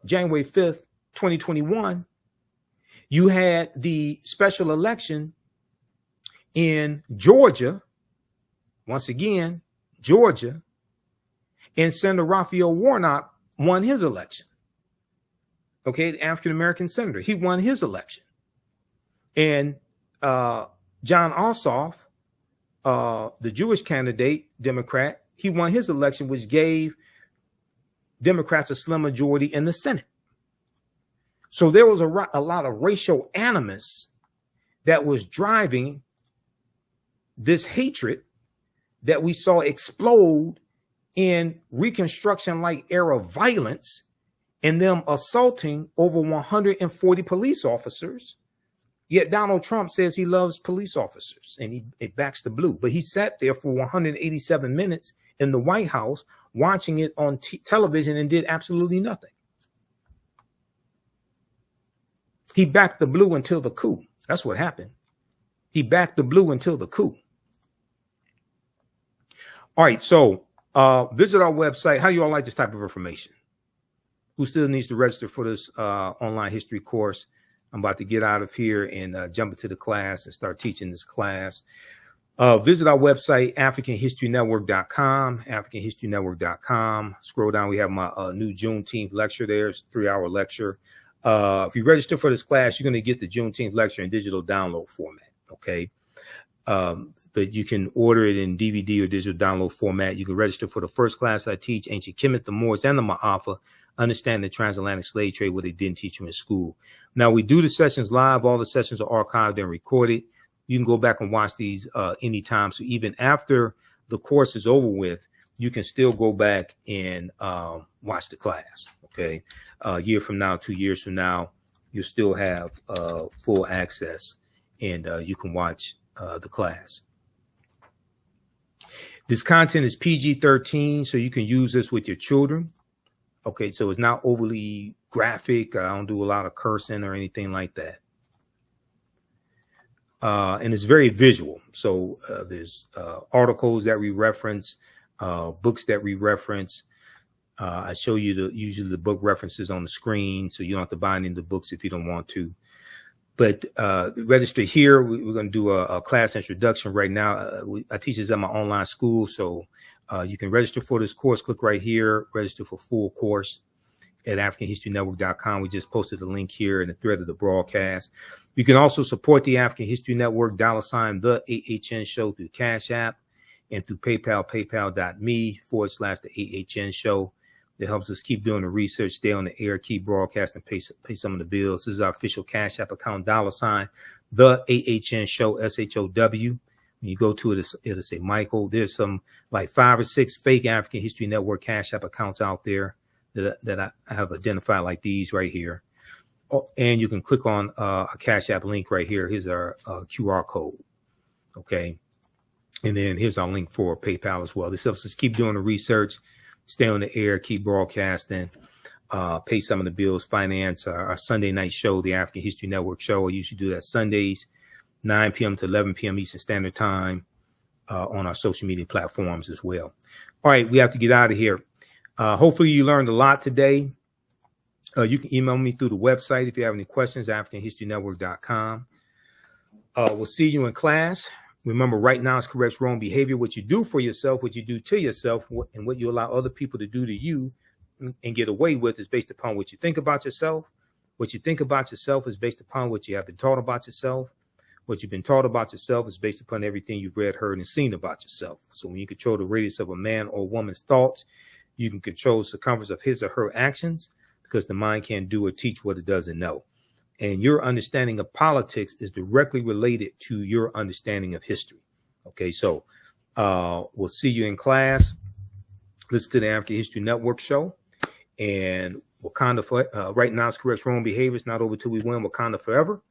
January 5th, 2021, you had the special election in Georgia, once again, Georgia, and Senator Raphael Warnock won his election. Okay, the African-American senator, he won his election. And John Ossoff, the Jewish candidate, Democrat, he won his election, which gave Democrats a slim majority in the Senate. So there was a lot of racial animus that was driving this hatred that we saw explode in Reconstruction-like era violence and them assaulting over 140 police officers. Yet Donald Trump says he loves police officers and he backs the blue. But he sat there for 187 minutes in the White House watching it on television and did absolutely nothing. He backed the blue until the coup. That's what happened. He backed the blue until the coup. All right, so visit our website. How do you all like this type of information? Who still needs to register for this online history course? I'm about to get out of here and jump into the class and start teaching this class. Visit our website, AfricanHistoryNetwork.com, AfricanHistoryNetwork.com. Scroll down. We have my new Juneteenth lecture there. It's a 3-hour lecture. If you register for this class, you're going to get the Juneteenth lecture in digital download format. Okay. But you can order it in DVD or digital download format. You can register for the first class I teach, Ancient Kemet, the Moors, and the Ma'afa. Understand the transatlantic slave trade, what they didn't teach you in school. Now, we do the sessions live. All the sessions are archived and recorded. You can go back and watch these anytime. So even after the course is over with, you can still go back and watch the class. Okay. A year from now, 2 years from now, you'll still have full access and you can watch the class. This content is PG-13, so you can use this with your children. Okay, so it's not overly graphic. I don't do a lot of cursing or anything like that. And it's very visual. So there's articles that we reference, books that we reference. I show you usually the book references on the screen, so you don't have to buy any of the books if you don't want to. But register here. We're going to do a class introduction right now. I teach this at my online school, so you can register for this course. Click right here, register for full course at AfricanHistoryNetwork.com. We just posted a link here in the thread of the broadcast. You can also support the African History Network, $ the AHN show through Cash App and through PayPal, paypal.me/the AHN show. That helps us keep doing the research, stay on the air, keep broadcasting, pay some of the bills. This is our official Cash App account, $ the AHN show, SHOW. When you go to it, it'll say Michael. There's some like 5 or 6 fake African History Network Cash App accounts out there that I have identified, like these right here. Oh, and you can click on a Cash App link right here. Here's our QR code. Okay. And then here's our link for PayPal as well. This helps us keep doing the research, stay on the air, keep broadcasting, pay some of the bills, finance our Sunday night show, the African History Network show. I usually do that Sundays, 9 p.m. to 11 p.m. Eastern Standard Time on our social media platforms as well. All right, we have to get out of here. Hopefully you learned a lot today. You can email me through the website if you have any questions, AfricanHistoryNetwork.com. We'll see you in class. Remember, right now is corrects wrong behavior. What you do for yourself, what you do to yourself, and what you allow other people to do to you and get away with is based upon what you think about yourself. What you think about yourself is based upon what you have been taught about yourself. What you've been taught about yourself is based upon everything you've read, heard, and seen about yourself. So when you control the radius of a man or woman's thoughts, you can control the circumference of his or her actions, because the mind can't do or teach what it doesn't know. And your understanding of politics is directly related to your understanding of history. Okay, so we'll see you in class. Listen to the African History Network show. And Wakanda, right now is correct wrong behavior. It's not over till we win. Wakanda forever.